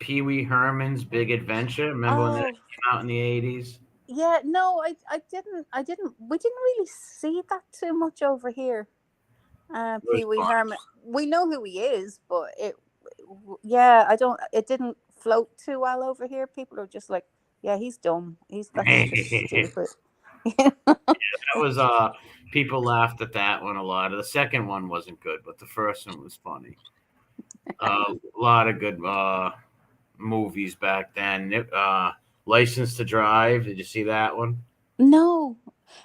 Pee Wee Herman's Big Adventure. Remember when that Oh, came out in the 80s? yeah. No, I didn't. We didn't really see that too much over here. It was Pee Wee fun. Herman. We know who he is, but yeah, I don't. It didn't float too well over here. People are just like, yeah, he's dumb. That's just That stupid. was people laughed at that one a lot. The second one wasn't good, but the first one was funny. A lot of good movies back then. License to Drive. Did you see that one? No,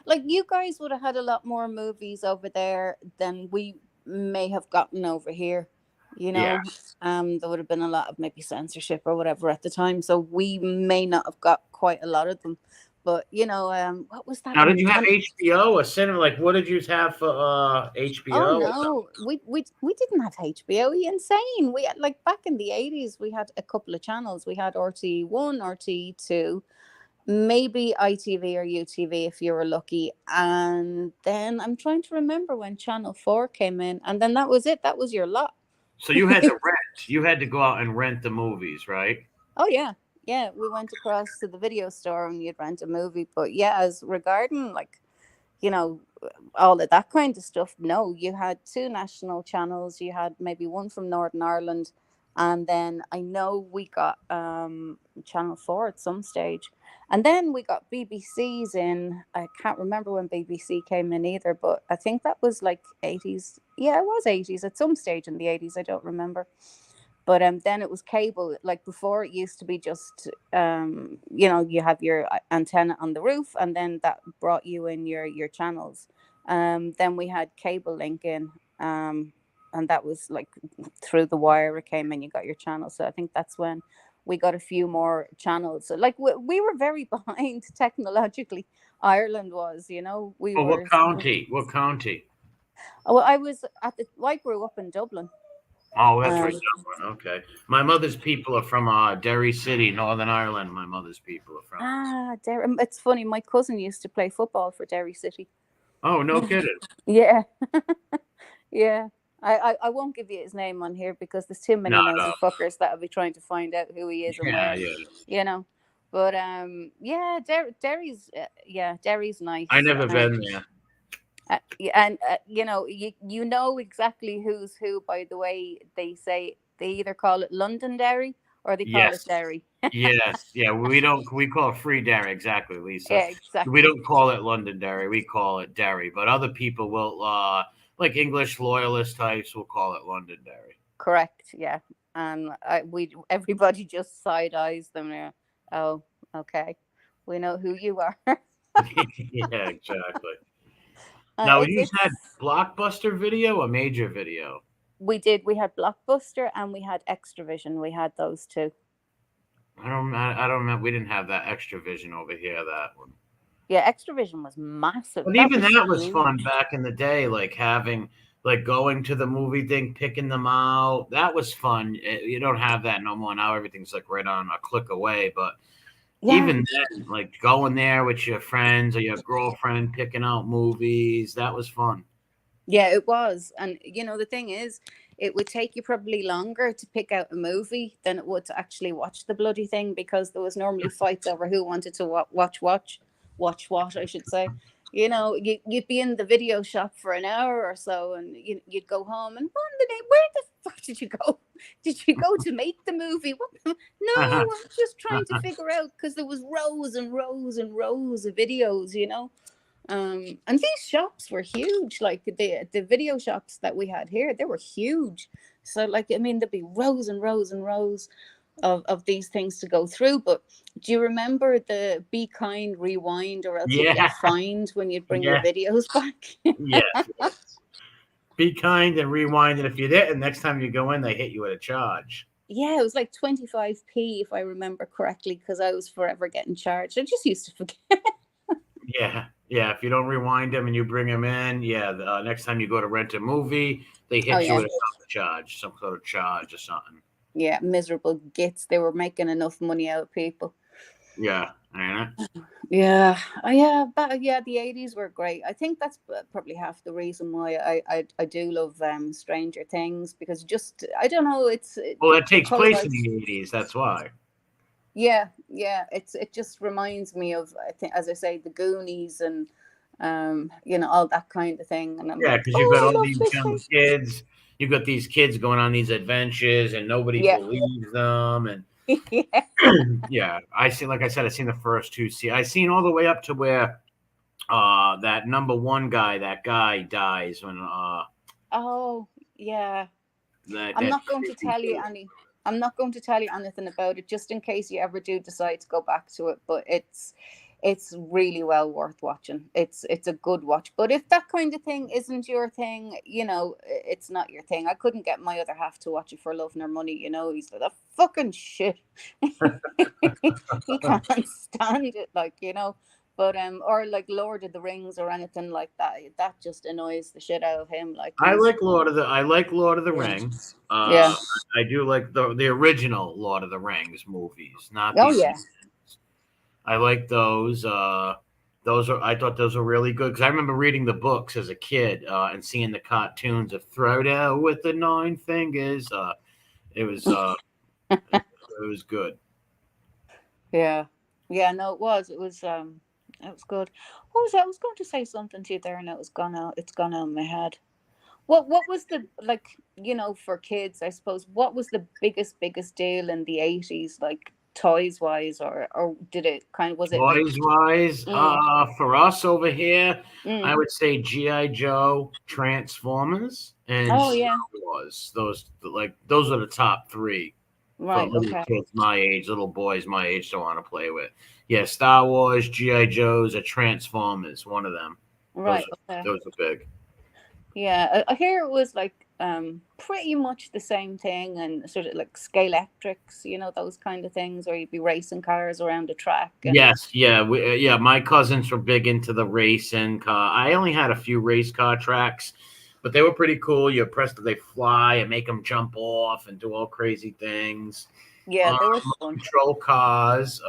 like you guys would have had a lot more movies over there than we may have gotten over here. You Yeah. know, there would have been a lot of maybe censorship or whatever at the time, so we may not have got quite a lot of them. But what was that Now, did one? you have HBO or cinema? Like, what did you have for Oh HBO? no, we didn't have HBO. You insane? We had, like, back in the 80s, we had a couple of channels. We had RT1, RT2, maybe ITV or UTV if you were lucky. And then I'm trying to remember when Channel 4 came in, and then that was it. That was your lot. So you had to rent. You had to go out and rent the movies, right? Oh yeah. Yeah, we went across to the video store and you'd rent a movie. But yeah, as regarding, like, you know, all of that kind of stuff. No, you had two national channels. You had maybe one from Northern Ireland, and then I know we got Channel 4 at some stage, and then we got BBC's in. I can't remember when BBC came in either, but I think that was like 80s. Yeah, it was 80s at some stage in the 80s. I don't remember. But then it was cable. Like before, it used to be just you have your antenna on the roof, and then that brought you in your channels. Then we had cable link in, and that was like through the wire it came in. You got your channel. So I think that's when we got a few more channels. So like we were very behind technologically. Ireland was, we Oh, what were. county? What county? Oh, well, I grew up in Dublin. Oh, that's right, Um, Dublin. Okay. My mother's people are from Derry City, Northern Ireland. My mother's people are from. Derry. It's funny. My cousin used to play football for Derry City. Oh, no kidding. Yeah, yeah. I won't give you his name on here because there's too No, many nosy no. fuckers that'll be trying to find out who he is and Yeah, where, yeah. you know. But yeah, Derry's yeah, Derry's I nice. never been there. And you know exactly who's who by the way they say they either call it Londonderry or they call it Yes. Derry. Yes. Yeah. We call it free dairy. Exactly, Lisa. Yeah, We exactly. don't call it London dairy. We call it dairy. But other people will, like English loyalist types, will call it London dairy. Correct. Yeah, and we everybody just side eyes them. Yeah. Oh, okay. We know who you are. Yeah, exactly. Now, you had It's Blockbuster Video or Major Video? we had Blockbuster and we had Extravision. We had those two. I don't remember. We didn't have that extra vision over here. That one. Yeah, Extravision was massive. But That even was that was fun huge. back in the day, like having like going to the movie thing, picking them out. That was fun. You don't have that no more now. Everything's like right on a click away. But Yeah, even then, like going there with your friends or your girlfriend, picking out movies, that was fun. yeah, it was. And the thing is, it would take you probably longer to pick out a movie than it would to actually watch the bloody thing because there was normally fights over who wanted to watch what I should say. You'd be in the video shop for an hour or so, and you'd go home and where the fuck did you go? Did you go to make the movie? What? No, I'm just trying to figure out because there was rows and rows and rows of videos. And these shops were huge. Like the video shops that we had here, they were huge. So like I mean, there'd be rows and rows and rows of these things to go through. But do you remember the be kind, rewind, or else you'd get Yeah, fined when you'd bring your yeah, videos back? yes, yes. Be kind and rewind, and if you didn't, next time you go in, they hit you with a charge. Yeah, it was like 25p if I remember correctly, because I was forever getting charged. I just used to forget. Yeah, yeah. If you don't rewind them and you bring them in, yeah. Next time you go to rent a movie, they Oh hit you yeah. with some sort of charge or something. Yeah, miserable gits. They were making enough money out of people. Yeah, ain't it? Yeah, yeah, but yeah, the 80s were great. I think that's probably half the reason why I do love Stranger Things because just I don't know, it's Well, that the takes place in colorize. the '80s. That's why. Yeah, yeah, it just reminds me of I think as I say the Goonies and all that kind of thing, and I'm Yeah, like, because you've got oh, I all love these this young place. kids. You've got these kids going on these adventures, and nobody Yeah, believes them. And yeah. yeah, I see. Like I said, I seen the first two. See, I seen all the way up to where that number one guy, that guy dies when Oh, yeah. that I'm that not going to crazy tell you dude. any. I'm not going to tell you anything about it, just in case you ever do decide to go back to it. But it's really well worth watching. It's a good watch. But if that kind of thing isn't your thing, it's not your thing. I couldn't get my other half to watch it for love nor money. He's like, the fucking shit. He can't stand it, like. But or like Lord of the Rings or anything like that. That just annoys the shit out of him. Like he's I like Lord of the yeah. Rings. Yeah. I do like the original Lord of the Rings movies, not Oh these. yeah. I like those. I thought those were really good because I remember reading the books as a kid and seeing the cartoons of Frodo with the nine fingers. It was it was good. Yeah. Yeah, no, it was good. What was that? I was going to say something to you there and it's gone out of my head. What was the like, for kids, I suppose, what was the biggest deal in the 80s? Like toys wise, or did it kind of, was it like? Toys wise, Mm, for us over here, I mm, would say GI Joe, Transformers, and oh Star yeah, Wars. Those are the top three for right, little okay, kids my age, little boys my age to want to play with. Yeah, Star Wars, GI Joes, or Transformers. One of them. Those right, okay. those are big. Yeah, I hear it was like pretty much the same thing, and sort of like Scalextrics, those kind of things where you'd be racing cars around a track and Yes, yeah, yeah. My cousins were big into the racing car. I only had a few race car tracks, but they were pretty cool. You press that they fly and make them jump off and do all crazy things. yeah, they were Remote fun. control cars,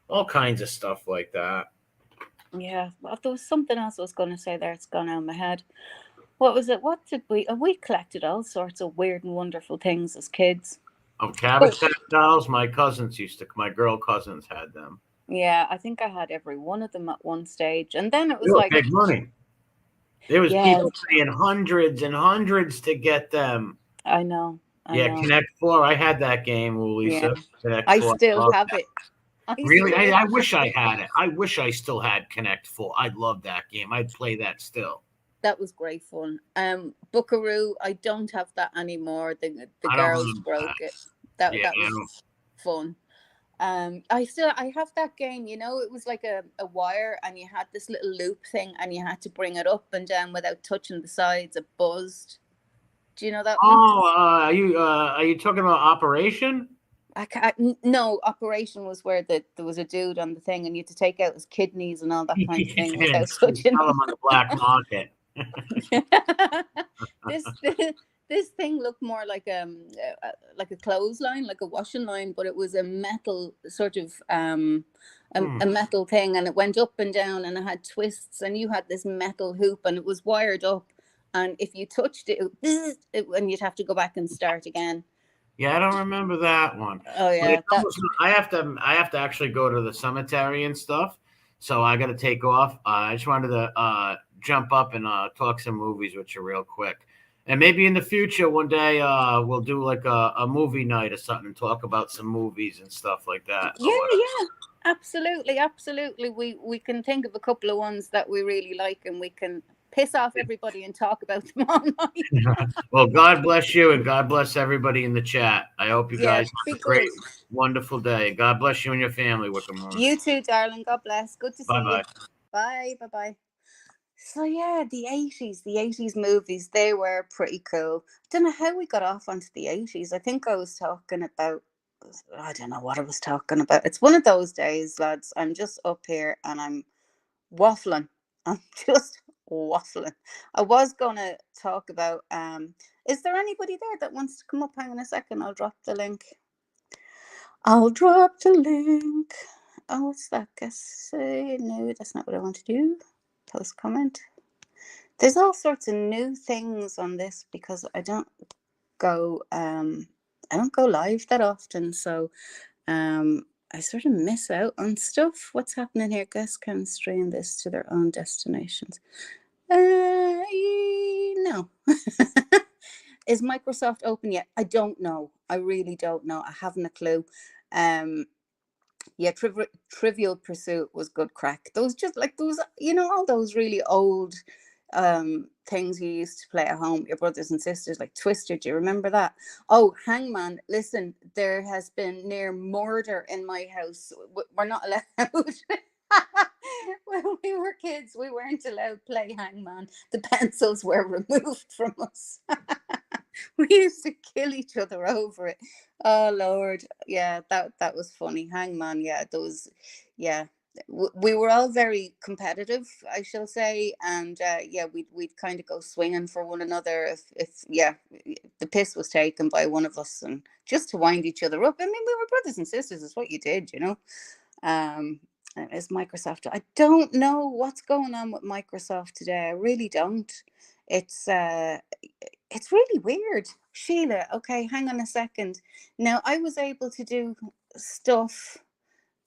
all kinds of stuff like that. Yeah, well, there was something else I was going to say there. It's gone out of my head. What was it? What did we collected all sorts of weird and wonderful things as kids. Of Oh, Cabbage Patch dolls, my girl cousins had them. yeah, I think I had every one of them at one stage, and then it They was were like, big money. There was yeah, people paying hundreds and hundreds to get them. I know, I Yeah, know, Connect Four. I had that game, yeah, Lisa. Connect I Four. still Love have that. it. I Really, still I wish I had it. I wish I still had Connect Four. I love that game. I'd play that still. That was great fun. Buckaroo, I don't have that anymore. The I don't girls remember broke that. it. Yeah, That I was don't. fun. I have that game. It was like a wire, and you had this little loop thing, and you had to bring it up and down without touching the sides. It buzzed. Do you know that one? Oh, are you talking about Operation? No, Operation was where there was a dude on the thing, and you had to take out his kidneys and all that kind of thing And without touching sell them on the black market. this this thing looked more like a clothesline, like a washing line, but it was a metal sort of Hmm. a metal thing, and it went up and down, and it had twists, and you had this metal hoop, and it was wired up, and if you touched and you'd have to go back and start again. Yeah, I don't remember that one. Oh But yeah, it's almost, I have to actually go to the cemetery and stuff. So I got to take off. I just wanted to jump up and talk some movies with you real quick. And maybe in the future, one day, we'll do like a movie night or something and talk about some movies and stuff like that yeah, or whatever. yeah. Absolutely, absolutely. We can think of a couple of ones that we really like, and we can piss off everybody and talk about them all night. Well, God bless you and God bless everybody in the chat. I hope you Yeah, guys be have a great, good. wonderful day. God bless you and your family, Wickham Moon. You too, darling. God bless. Good to Bye see you. bye. Bye. Bye. Bye. So yeah, the 80s movies, they were pretty cool. I don't know how we got off onto the 80s. I think I was talking about, I don't know what I was talking about. It's one of those days, lads. I'm just up here and I'm waffling. I'm just waffling. I was gonna talk about is there anybody there that wants to come up? Hang on a second, I'll drop the link. I'll drop the link. Oh, what's that? Guess no, that's not what I want to do. Post comment. There's all sorts of new things on this because I don't go live that often, so I sort of miss out on stuff. What's happening here? Guests can stream this to their own destinations. No. Is Microsoft open yet? I don't know. I really don't know. I haven't a clue. Um, yeah, Trivial Pursuit was good crack. Those just like those, all those really old things you used to play at home with your brothers and sisters, like Twister. Do you remember that? Oh, Hangman. Listen, there has been near murder in my house. We're not allowed. When we were kids, we weren't allowed to play Hangman. The pencils were removed from us. We used to kill each other over it. Oh Lord, yeah, that was funny. Hangman, yeah, those, yeah. We were all very competitive, I shall say, and yeah, we'd kind of go swinging for one another if yeah, the piss was taken by one of us, and just to wind each other up. I mean, we were brothers and sisters, is what you did, you know. Um, is Microsoft? I don't know what's going on with Microsoft today. I really don't. It's uh, it's really weird. Sheila, okay, hang on a second. Now, I was able to do stuff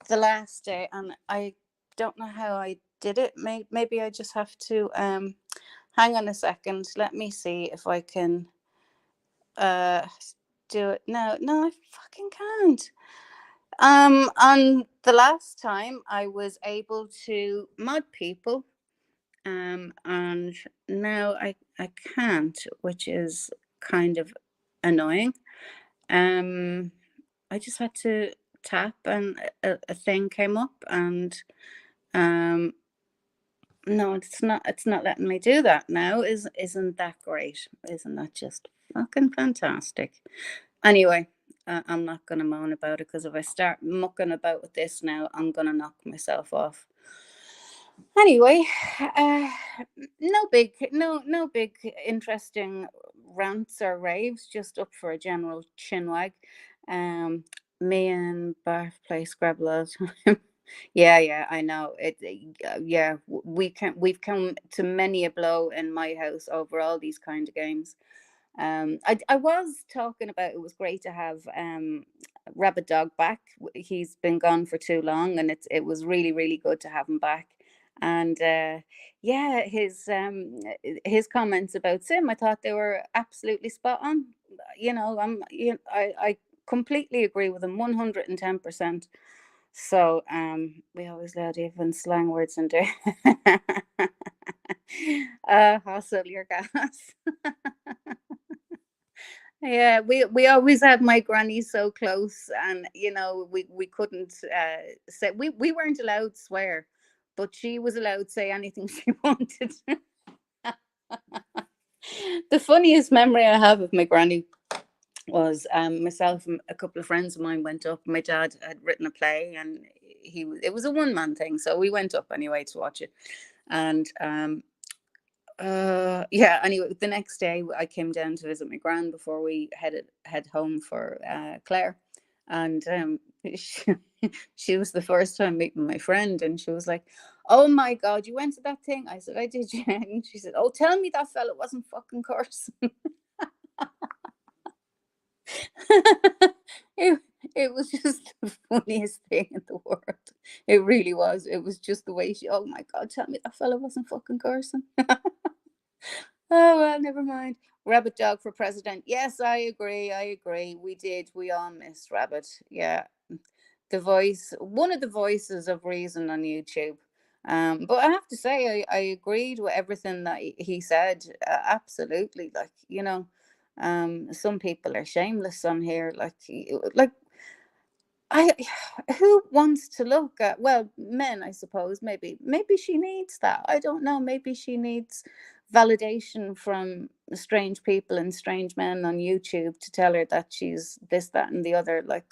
the last day, and I don't know how I did it. Maybe I just have to hang on a second. Let me see if I can uh do it. No, no, I fucking can't. On the last time I was able to mod people, and now I can't, which is kind of annoying. Um, I just had to tap, and a thing came up, and um, no, it's not letting me do that now. Isn't that great? Isn't that just fucking fantastic? Anyway, I'm not gonna moan about it, because if I start mucking about with this now, I'm gonna knock myself off. Anyway, uh, no big interesting rants or raves. Just up for a general chinwag. Um, Me and Barth play Scrabble all the time. Yeah, yeah, I know it. Yeah, we've come to many a blow in my house over all these kind of games. I was talking about, it was great to have Rabbit Dog back. He's been gone for too long, and it was really really good to have him back. And yeah, his comments about Sim, I thought they were absolutely spot on. I completely agree with him 110%. So we always allowed even slang words in there. Hustle your gas. Yeah, we always had my granny so close, and we couldn't say, we weren't allowed to swear, but she was allowed to say anything she wanted. The funniest memory I have of my granny was myself and a couple of friends of mine went up. My dad had written a play, and it was a one man thing, so we went up anyway to watch it. And yeah, anyway, the next day I came down to visit my gran before we head home for Clare. And she, she was the first time meeting my friend, and she was like, "Oh my god, you went to that thing?" I said, "I did." Yeah. And she said, "Oh, tell me that fella wasn't fucking cursing." it, it was just the funniest thing in the world. It really was. It was just the way she, "Oh my god, tell me that fella wasn't fucking cursing." Oh, well, never mind. Rabbit Dog for president. Yes, I agree. I agree. We did. We all missed Rabbit. Yeah. The voice, one of the voices of reason on YouTube. But I have to say, I agreed with everything that he said. Absolutely. Like, some people are shameless on here. Like, I who wants to look at, well, men, I suppose. Maybe she needs that. I don't know. Maybe she needs validation from strange people and strange men on YouTube to tell her that she's this, that, and the other, like,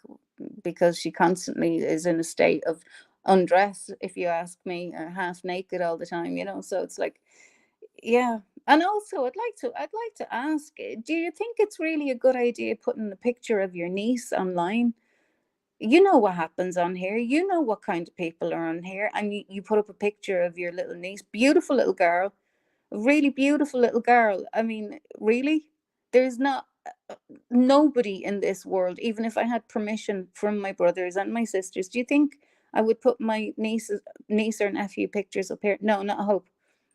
because she constantly is in a state of undress, if you ask me, or half naked all the time. So it's like, yeah. And also, I'd like to ask, do you think it's really a good idea putting a picture of your niece online? You know what happens on here. You know what kind of people are on here. And you put up a picture of your little niece, beautiful little girl, a really beautiful little girl. I mean, really? There's not nobody in this world, even if I had permission from my brothers and my sisters. Do you think I would put my niece or nephew pictures up here? No, not a hope.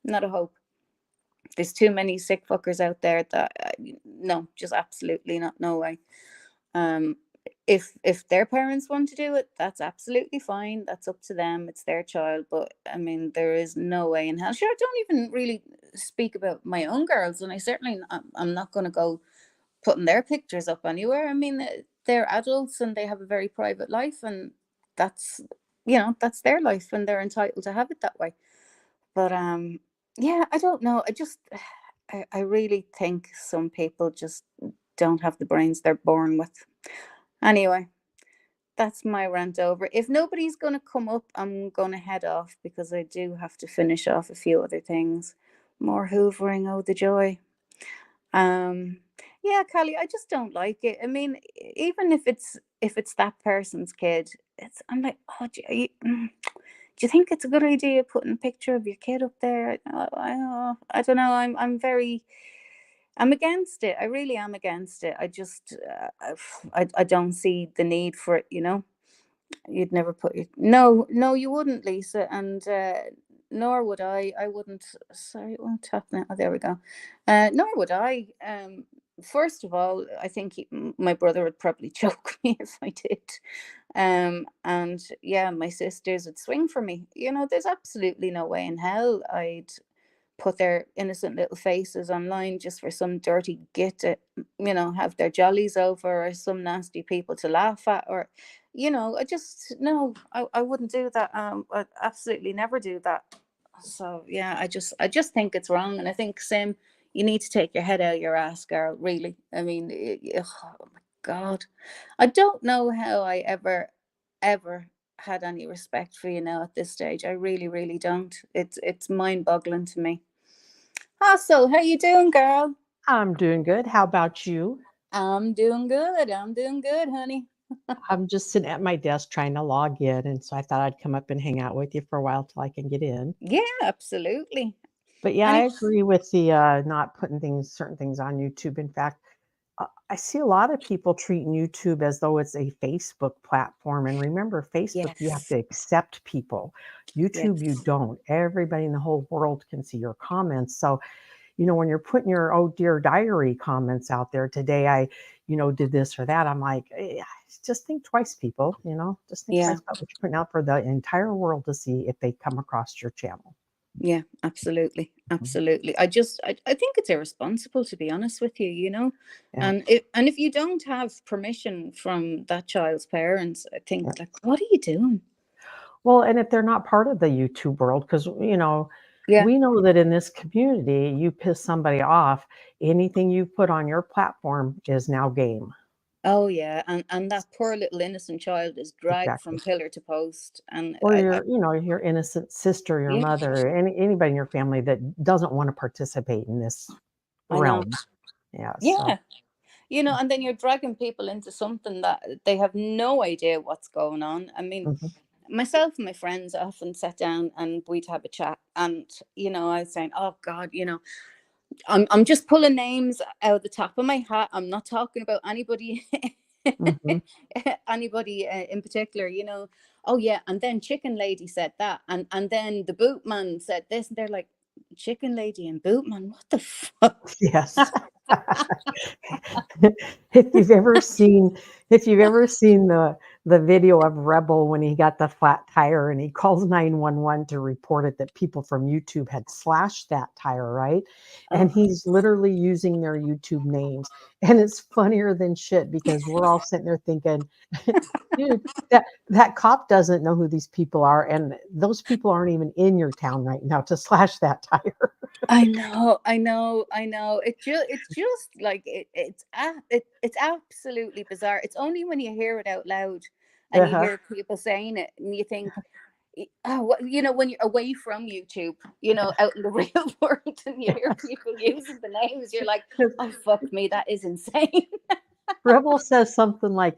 Not a hope. There's too many sick fuckers out there that, no, just absolutely not. No way. Um, if their parents want to do it, that's absolutely fine. That's up to them. It's their child. But I mean, there is no way in hell. Sure, I don't even really speak about my own girls, and I certainly I'm not going to go putting their pictures up anywhere. I mean, they're adults and they have a very private life, and that's that's their life, and they're entitled to have it that way. But yeah, I don't know. I really think some people just don't have the brains they're born with. Anyway, that's my rant over. If nobody's going to come up, I'm going to head off, because I do have to finish off a few other things. More hoovering, oh the joy. Um, yeah, Callie, I just don't like it. I mean, even if it's that person's kid, I'm like, oh, do you think it's a good idea putting a picture of your kid up there? I don't know. I'm against it. I really am against it. I just, I don't see the need for it. You'd never put your, no, no, you wouldn't, Lisa, and nor would I. I wouldn't. Sorry, it won't tap now. Oh, there we go. Nor would I. first of all, I think my brother would probably choke me if I did. And yeah, my sisters would swing for me. There's absolutely no way in hell I'd put their innocent little faces online just for some dirty git to, have their jollies over, or some nasty people to laugh at, or, I just, no, I wouldn't do that. I'd absolutely never do that. So yeah, I just think it's wrong. And I think, Sim, you need to take your head out of your ass, girl. Really. I mean, oh my God. I don't know how I ever had any respect for you now at this stage. I really, really don't. It's mind boggling to me. So how you doing, girl? I'm doing good. How about you? I'm doing good. I'm doing good, honey. I'm just sitting at my desk trying to log in, and so I thought I'd come up and hang out with you for a while till I can get in. Yeah, absolutely. But yeah, And I it's agree with the not putting certain things on YouTube. In fact, I see a lot of people treating YouTube as though it's a Facebook platform. And remember, Facebook, you have yes, to accept people. YouTube, you yes, don't. Everybody in the whole world can see your comments. So when you're putting your oh dear diary comments out there today, did this or that. I'm like, just think twice, people. Just think yeah, twice about what you're putting out for the entire world to see if they come across your channel. yeah, absolutely, Mhm. absolutely. I think it's irresponsible, to be honest with you. Yeah, And if you don't have permission from that child's parents, I think, yeah. like, what are you doing? Well, and if they're not part of the YouTube world, because Yeah. we know that in this community, you piss somebody off, anything you put on your platform is now game. Oh yeah, and that poor little innocent child is dragged from Exactly. pillar to post, and Or I your innocent sister, your yeah, mother, anybody in your family that doesn't want to participate in this I know. realm. Yeah, so Yeah, and then you're dragging people into something that they have no idea what's going on. I mean, mhm, myself and my friends often sat down and we'd have a chat, and I was saying, oh God, I'm just pulling names out of the top of my hat. I'm not talking about anybody, mhm. anybody in particular. Oh yeah, and then Chicken Lady said that, and then the Bootman said this, and they're like, Chicken Lady and Bootman, what the fuck? Yes. If you've ever seen if you've ever seen the video of Rebel when he got the flat tire and he calls 911 to report it that people from YouTube had slashed that tire, right? And Oh, he's literally using their YouTube names. And it's funnier than shit because we're all sitting there thinking, dude, that cop doesn't know who these people are, and those people aren't even in your town right now to slash that tire. I know, I know, I know. It's just like it's absolutely bizarre. It's only when you hear it out loud and you Uh-huh. hear people saying it, and you think, oh, when you're away from YouTube, out in the real world, and you hear people using the names, you're like, oh fuck me, that is insane. Rebel says something like,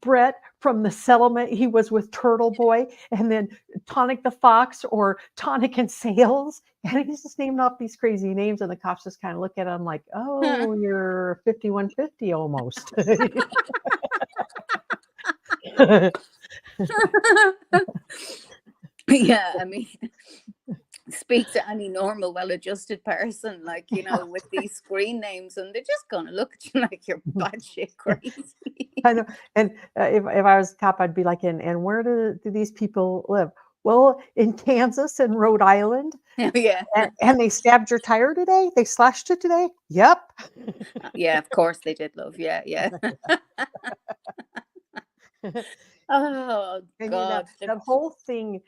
Brett from the settlement, he was with Turtle Boy, and then Tonic the Fox or Tonic and Sales. And he's just naming off these crazy names, and the cops just kind of look at him like, oh, you're 5150 almost. Yeah, I mean, speak to any normal, well-adjusted person, like, with these screen names, and they're just gonna look at you like you're batshit crazy. I know. And if I was a cop, I'd be like, and where do these people live? Well, in Kansas and Rhode Island. Yeah. And they stabbed your tire today? They slashed it today? Yep. Yeah, of course they did, love. Yeah, yeah. Oh And God. that whole thing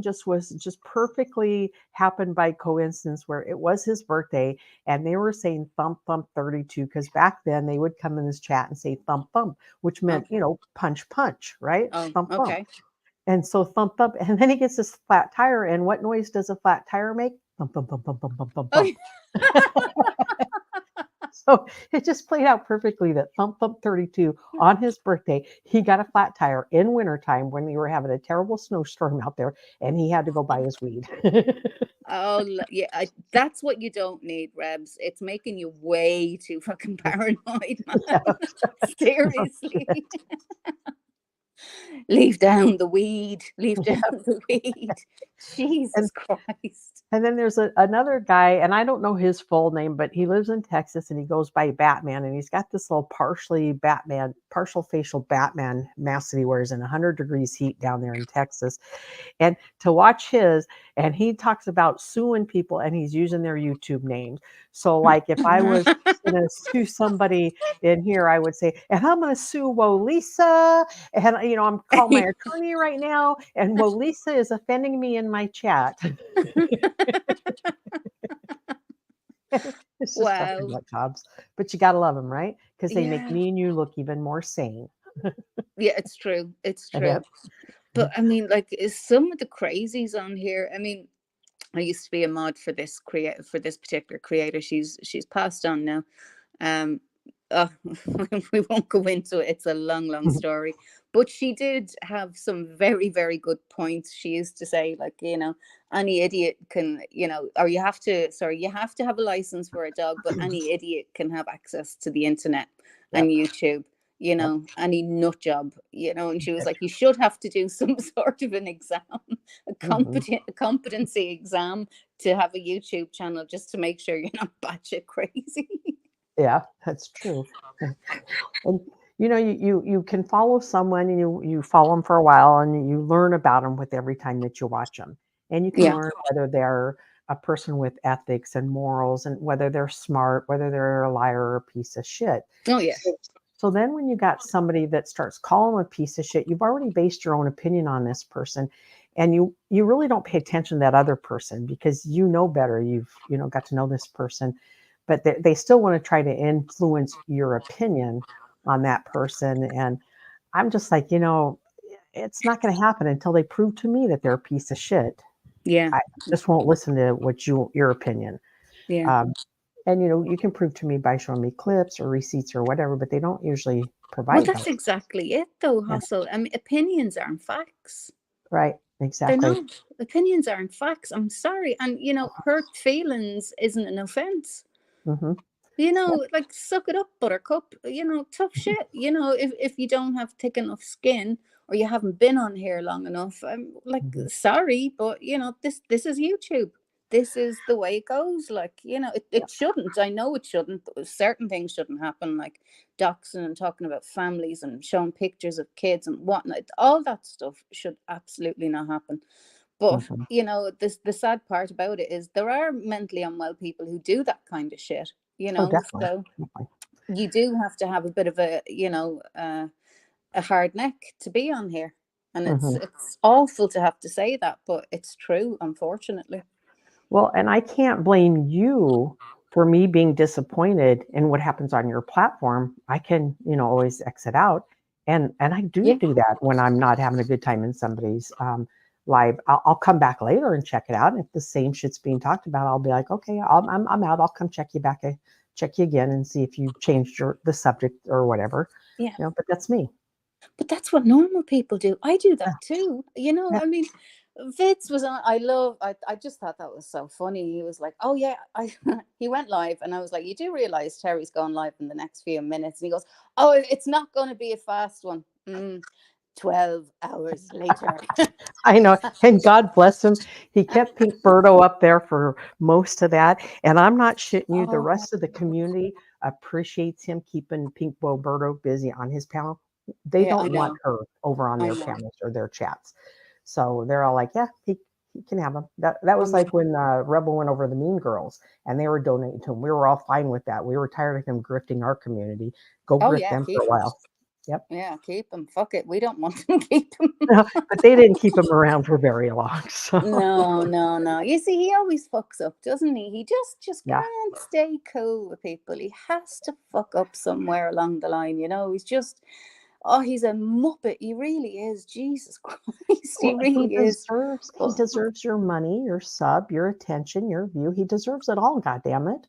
just perfectly happened by coincidence where it was his birthday and they were saying thump thump 32 because back then they would come in this chat and say thump thump, which meant, Okay. punch punch, right? Oh, Thump thump. okay. And so thump thump, and then he gets this flat tire, and what noise does a flat tire make? Thump thump thump thump thump thump thump Oh, thump. So it just played out perfectly that Thump Thump 32 on his birthday, he got a flat tire in wintertime when we were having a terrible snowstorm out there and he had to go buy his weed. oh, yeah. That's what you don't need, Rebs. It's making you way too fucking paranoid, man. Yeah. Seriously. Leave down the weed. Leave down Yeah. the weed. Jesus And Christ. and then there's another guy, and I don't know his full name, but he lives in Texas and he goes by Batman. And he's got this little partial facial Batman mask that he wears in 100 degrees heat down there in Texas. And to watch his, and he talks about suing people and he's using their YouTube names. So, like, if I was going to sue somebody in here, I would say, and I'm going to sue Lisa, and I'm calling my attorney right now, and Lisa is offending me in my chat. It's just fucking Wow. nut jobs, but you gotta love them, right? Because they make Yeah. me and you look even more sane. Yeah, it's true. It's Yep. true. But I mean, like, is some of the crazies on here? I mean, I used to be a mod for this particular creator. She's passed on now. Um, oh, we won't go into it. It's a long, long story. But she did have some very, very good points. She used to say, like, any idiot can, or you have to have a license for a dog, but any idiot can have access to the internet and Yep. YouTube. Yep. Any nut job, and she was That's like, you should have to do some sort of an exam, mhm. a competency exam to have a YouTube channel just to make sure you're not batshit crazy. Yeah, that's true. And you can follow someone and you follow them for a while and you learn about them with every time that you watch them. And you can Yeah. learn whether they're a person with ethics and morals and whether they're smart, whether they're a liar or a piece of shit. Oh yeah. So then when you got somebody that starts calling them a piece of shit, you've already based your own opinion on this person. And you really don't pay attention to that other person because you know better. You've got to know this person, but they still want to try to influence your opinion on that person. And I'm just like, it's not going to happen until they prove to me that they're a piece of shit. Yeah. I just won't listen to your opinion. Yeah. Um, and you can prove to me by showing me clips or receipts or whatever, but they don't usually Well, provide that's those. exactly it, though, Yeah, Hustle. I mean, opinions aren't facts. right. They're Exactly. not. Opinions aren't facts. I'm sorry. And, hurt feelings isn't an offense. Hmm. Yep. Like, suck it up, buttercup. Tough shit. If you don't have thick enough skin or you haven't been on here long enough, I'm like, Hmm. sorry, but this is YouTube. This is the way it goes. Like, it Yep. shouldn't. I know it shouldn't. Certain things shouldn't happen, like doxing and talking about families and showing pictures of kids and whatnot. All that stuff should absolutely not happen. But Hmm. the sad part about it is there are mentally unwell people who do that kind of shit. Oh, definitely. So Definitely. you do have to have a bit of a hard neck to be on here, and it's Hmm. it's awful to have to say that, but it's true, unfortunately. Well, and I can't blame you for me being disappointed in what happens on your platform. I can, always exit out, and I do Yeah. do that when I'm not having a good time in somebody's live. I'll come back later and check it out. And if the same shit's being talked about, I'll be like, okay, I'm out. I'll come check you back, check you again, and see if you changed the subject or whatever. Yeah. But that's me. But that's what normal people do. I do Yeah, that too. yeah. I mean, Fitz was on. I just thought that was so funny. He was like, "Oh yeah, I." He went live, and I was like, "You do realize Terry's going live in the next few minutes?" And he goes, "Oh, it's not going to be a fast one." 12 hours later. I know, and God bless him. He kept Pink Birdo up there for most of that, and I'm not shitting you. The Oh rest of the community appreciates him keeping Pink Birdo busy on his panel. They yeah, I don't want know. her over on I their know. panels or their chats, so they're all like, "Yeah, he can have them." That I was know. like when Rebel went over the Mean Girls, and they were donating to him. We were all fine with that. We were tired of him grifting our community. Go Oh grift yeah, them for keep a him. while. Yep. Yeah, keep him. Fuck it. We don't want him. Keep him. But they didn't keep him around for very long. So No, no, no. You see, he always fucks up, doesn't he? He just yeah. can't stay cool with people. He has to fuck up somewhere along the line. He's just, oh, he's a muppet. He really is. Jesus Christ, he Well, really is. he But deserves your money, your sub, your attention, your view. He deserves it all, God damn it.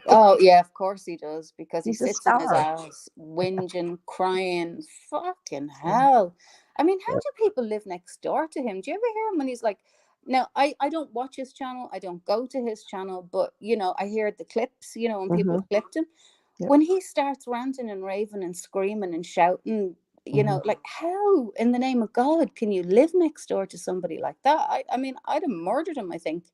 oh yeah, of course he does, because he He's a sits in his star. house whinging, crying. Fucking Yeah. hell. I mean, how Yeah. do people live next door to him? Do you ever hear him when he's like, now I don't watch his channel, I don't go to his channel, but I hear the clips, when people Hmm. have clipped him. Yep. When he starts ranting and raving and screaming and shouting, like, how in the name of God can you live next door to somebody like that? I mean, I'd have murdered him, I think.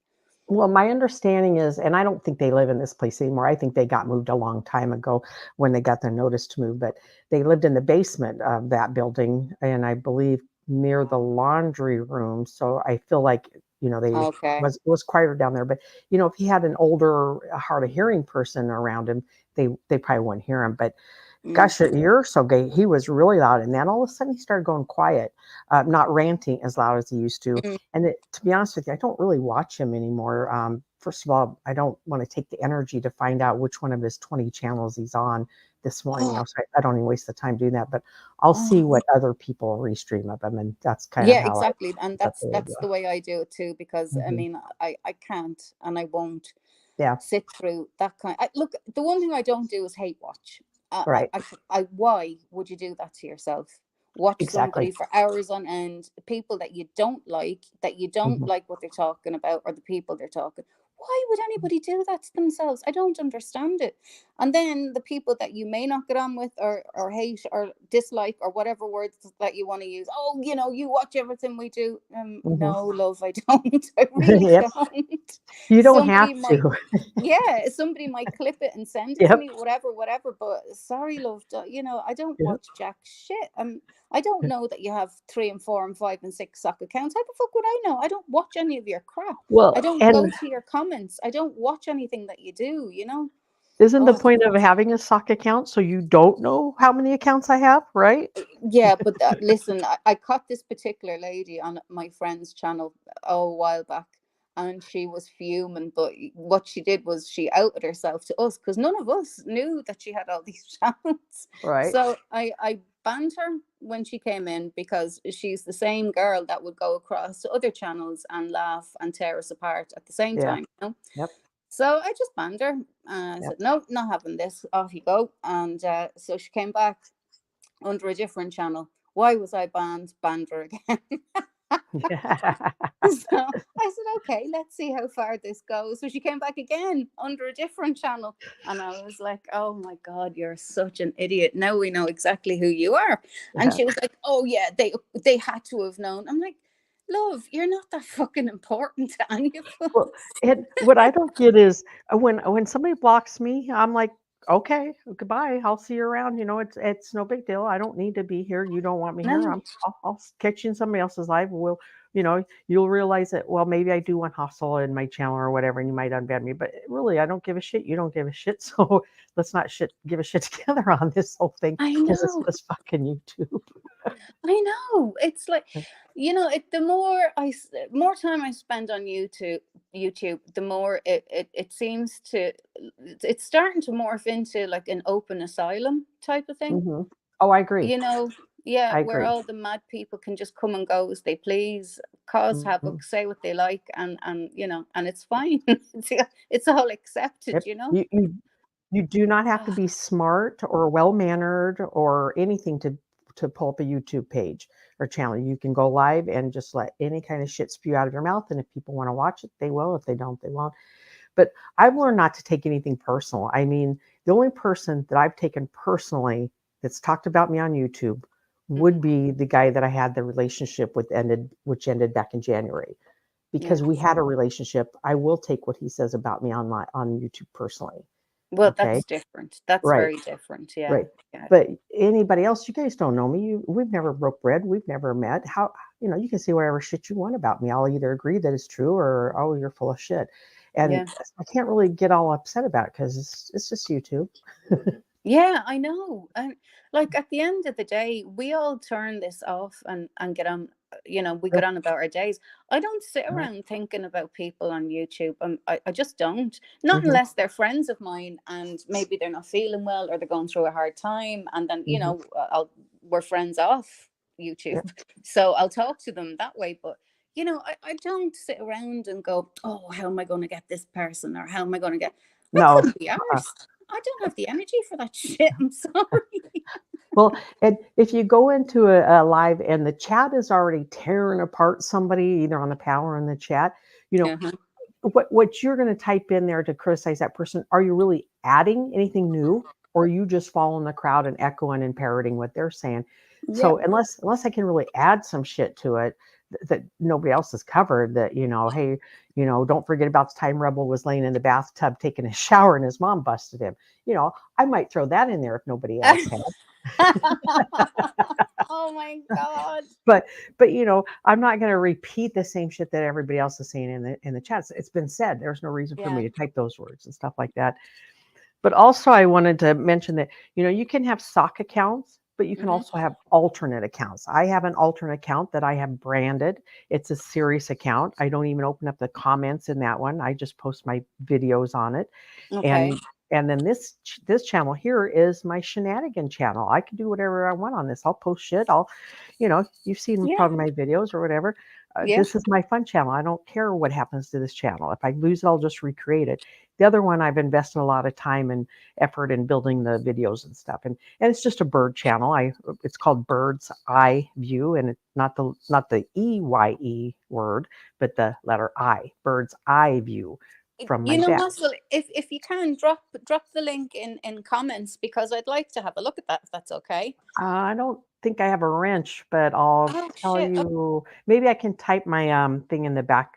Well, my understanding is, and I don't think they live in this place anymore. I think they got moved a long time ago when they got their notice to move, but they lived in the basement of that building, and I believe near the laundry room. So I feel like, they Okay. was quieter down there. But if he had an older, hard of hearing person around him, they probably wouldn't hear him. But gosh, a year or so ago, he was really loud, and then all of a sudden he started going quiet, not ranting as loud as he used to. Mm. And to be honest with you, I don't really watch him anymore. First of all, I don't want to take the energy to find out which one of his 20 channels he's on this morning. Oh, So I don't even waste the time doing that. But I'll see oh. what other people restream of him, and that's kind of Yeah, how exactly. And that's that's the way I do it too, because I Mhm. mean, I can't and I won't Yeah, sit through that kind. Look, the one thing I don't do is hate watch. right. Why would you do that to yourself? Watch somebody Exactly. for hours on end, people that you don't like, Mhm. what they're talking about, or the people they're talking. Why would anybody do that to themselves? I don't understand it. And then the people that you may not get on with, or hate, or dislike, or whatever words that you want to use. Oh, you watch everything we do. Mhm. No, love, I don't. I really Yep. don't. You don't have Somebody might, to. yeah, somebody might clip it and send it to Yep. me, whatever. But sorry, love, I don't Yep. watch jack shit. I don't know that you have 3 and 4 and 5 and 6 sock accounts. How the fuck would I know? I don't watch any of your crap. I Well, don't go and to your comments. I don't watch anything that you do. isn't the Oh, point of having a sock account so you don't know how many accounts I have, right? yeah, but listen, I caught this particular lady on my friend's channel a while back, and she was fuming. But what she did was she outed herself to us, because none of us knew that she had all these channels. Right. So I banned her when she came in, because she's the same girl that would go across to other channels and laugh and tear us apart at the same Yeah. time. Yep. So I just banned her. I Yep. said, no, not having this. Off you go. And so she came back under a different channel. Why was I banned? Banned her again. So I said, okay, let's see how far this goes. So she came back again under a different channel. And I was like, oh my God, you're such an idiot. Now we know exactly who you are. And Yeah. she was like, oh yeah, they had to have known. I'm like, love, you're not that fucking important to any of Well, us. and what I don't get is when somebody blocks me, I'm like, okay, goodbye. I'll see you around. It's no big deal. I don't need to be here. You don't want me here. No, I'll catch you in somebody else's live. You'll realize that, well, maybe I do want hustle in my channel or whatever, and you might unban me. But really, I don't give a shit. You don't give a shit. So let's not give a shit together on this whole thing, I because it's know. just fucking YouTube. I know. It's like, the more time I spend on YouTube, the more it seems to, it's starting to morph into like an open asylum type of thing. Hmm. Oh, I agree. You know, yeah, I where agree. all the mad people can just come and go as they please, cause Hmm. havoc, say what they like, and it's fine. It's all accepted, Yep. You do not have to Ah, be smart or well-mannered or anything to pull up a YouTube page or channel. You can go live and just let any kind of shit spew out of your mouth, and if people wanna watch it, they will. If they don't, they won't. But I've learned not to take anything personal. I mean, the only person that I've taken personally that's talked about me on YouTube would mhm, be the guy that I had the relationship with, which ended back in January. yeah. Because we had a relationship, I will take what he says about me on YouTube personally. Well, Okay? that's different. That's Right. very different. Yeah, Right. yeah, But anybody else, you guys don't know me. We've never broke bread. We've never met. You can say whatever shit you want about me. I'll either agree that it's true or, oh, you're full of shit. And yeah. I can't really get all upset about it because it's just YouTube. Yeah, I know. And like at the end of the day, we all turn this off and get on, we get Yep. on about our days. I don't sit Uh-huh. around thinking about people on YouTube. I just don't. Not Hmm. unless they're friends of mine and maybe they're not feeling well or they're going through a hard time. And then, Hmm. we're friends off YouTube. Yep. So I'll talk to them that way. But, I don't sit around and go, oh, how am I going to get this person, or how am I going to get. I No. couldn't be Uh-uh. arsed. I don't have the energy for that shit. I'm sorry. Well, and if you go into a live and the chat is already tearing apart somebody, either on the panel or in the chat, you know, Uh-huh. what you're going to type in there to criticize that person, are you really adding anything new, or are you just following the crowd and echoing and parroting what they're saying? So unless I can really add some shit to it that nobody else has covered, that, hey, don't forget about the time Rebel was laying in the bathtub taking a shower and his mom busted him. I might throw that in there if nobody else had. Oh my God. But I'm not going to repeat the same shit that everybody else is saying in the chats. It's been said. There's no reason for me to type those words and stuff like that. But also I wanted to mention that, you can have sock accounts, but you can also have alternate accounts. I have an alternate account that I have branded. It's a serious account. I don't even open up the comments in that one. I just post my videos on it. Okay. And then this channel here is my shenanigan channel. I can do whatever I want on this. I'll post shit. You've seen probably my videos or whatever. This is my fun channel. I don't care what happens to this channel. If I lose it, I'll just recreate it. The other one, I've invested a lot of time and effort in building the videos and stuff. And it's just a bird channel. It's called Bird's Eye View, and it's not the EYE word, but the letter I, Bird's Eye View. From my dad. Muscle, if you can drop the link in comments, because I'd like to have a look at that, if that's okay. I don't think I have a wrench, but I'll tell you. Maybe I can type my thing in the back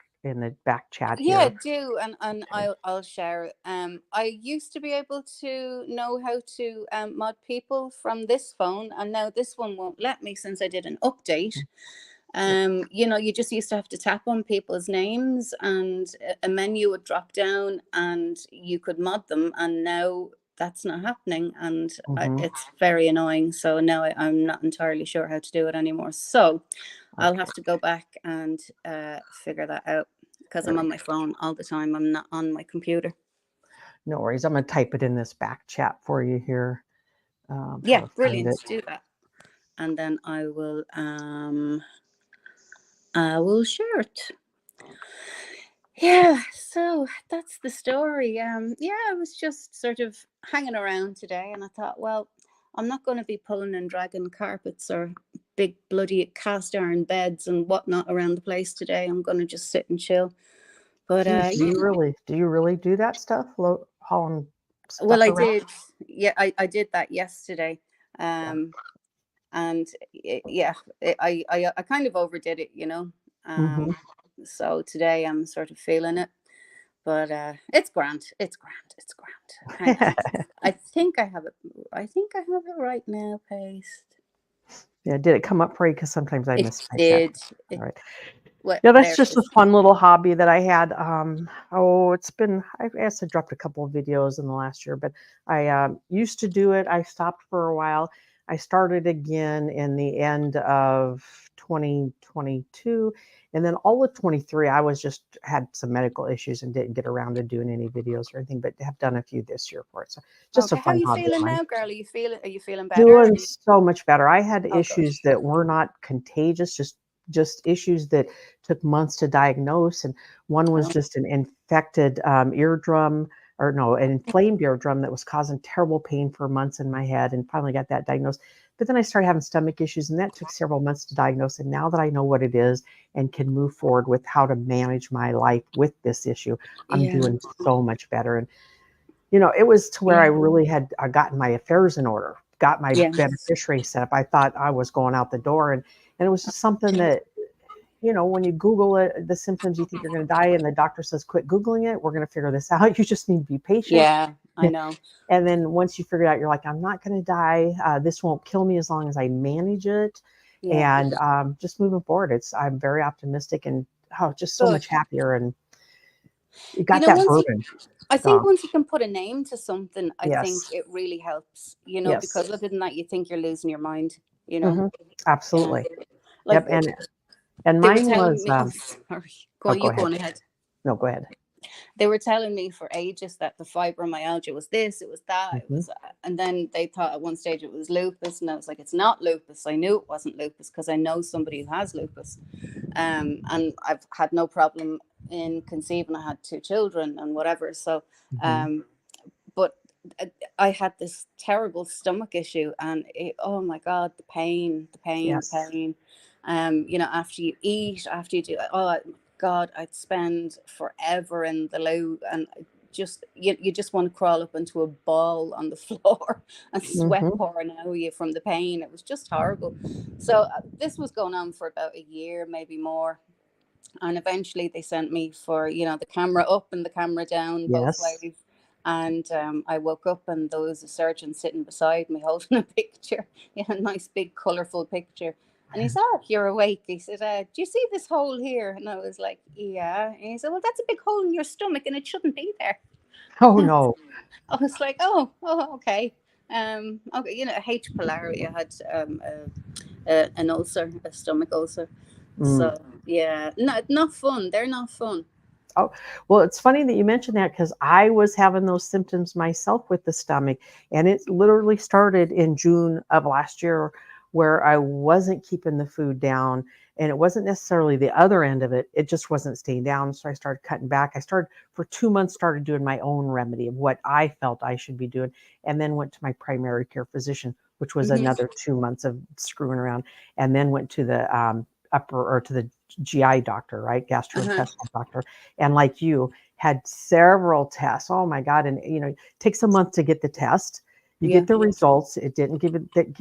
chat here. here. Do, and I'll share it. I used to be able to know how to mod people from this phone, and now this one won't let me since I did an update. You just used to have to tap on people's names and a menu would drop down and you could mod them, and now that's not happening, and it's very annoying. So now I'm not entirely sure how to do it anymore, so I'll have to go back and figure that out, because I'm on my phone all the time. I'm not on my computer. No worries. I'm going to type it in this back chat for you here. Brilliant. Do that, and then I will share it. Yeah, so that's the story. I was just sort of hanging around today, and I thought, well, I'm not going to be pulling and dragging carpets or big bloody cast iron beds and whatnot around the place today. I'm going to just sit and chill. But do you really do that stuff? Hauling stuff well, I around? did. Yeah, I did that yesterday. And I kind of overdid it, So today I'm sort of feeling it, but it's grand. It's grand. I think I have it. I think I have it right now. Paste. Yeah, did it come up for you? Because sometimes I miss. It did. All right. That's just a fun little hobby that I had. It's been, I guess I dropped a couple of videos in the last year, but I used to do it. I stopped for a while. I started again in the end of 2022. And then all of 23, I had some medical issues and didn't get around to doing any videos or anything, but have done a few this year for it. So just a fun hobby. How are you feeling now, girl? Are you feeling better? Doing so much better. I had issues that were not contagious, just issues that took months to diagnose. And one was just an infected an inflamed eardrum that was causing terrible pain for months in my head, and finally got that diagnosed. But then I started having stomach issues, and that took several months to diagnose. And now that I know what it is and can move forward with how to manage my life with this issue, I'm doing so much better. And, it was to where I really had gotten my affairs in order, got my beneficiary set up. I thought I was going out the door, and it was just something that, when you Google it, the symptoms, you think you're going to die, and the doctor says, quit Googling it. We're going to figure this out. You just need to be patient. Yeah, I know. And then once you figure it out, you're like, I'm not going to die. This won't kill me as long as I manage it. Yeah. And just moving forward, I'm very optimistic and just so much happier. And you got that burden. I think once you can put a name to something, I think it really helps, because other than that, you think you're losing your mind, Absolutely. Like, and mine was, sorry, go on ahead. No, go ahead. They were telling me for ages that the fibromyalgia was this, it was that, it was, and then they thought at one stage it was lupus, and I was like, it's not lupus. I knew it wasn't lupus because I know somebody who has lupus, and I've had no problem in conceiving. I had 2 children and whatever. So, but I had this terrible stomach issue, and oh my God, the pain. After you eat, after you do, oh God, I'd spend forever in the loo, and just you just want to crawl up into a ball on the floor and sweat Mm-hmm. pouring out of you from the pain. It was just horrible. So this was going on for about a year, maybe more. And eventually they sent me for, the camera up and the camera down both Yes. ways. And I woke up and there was a surgeon sitting beside me holding a picture, a nice big colorful picture. And he said, "Oh, you're awake." He said, "Do you see this hole here?" And I was like, "Yeah." And he said, "Well, that's a big hole in your stomach and it shouldn't be there." Oh no. I was like, "Oh, okay." Okay, H. pylori. I had an ulcer, a stomach ulcer. Mm. So yeah, not fun. They're not fun. Oh, well, it's funny that you mentioned that because I was having those symptoms myself with the stomach, and it literally started in June of last year where I wasn't keeping the food down, and it wasn't necessarily the other end of it. It just wasn't staying down. So I started cutting back. I started for 2 months, started doing my own remedy of what I felt I should be doing, and then went to my primary care physician, which was Hmm. another 2 months of screwing around, and then went to the upper or to the GI doctor, right? Uh-huh. Gastrointestinal doctor. And like you, had several tests. Oh my God. And it takes a month to get the test. You Yeah. get the results. It didn't give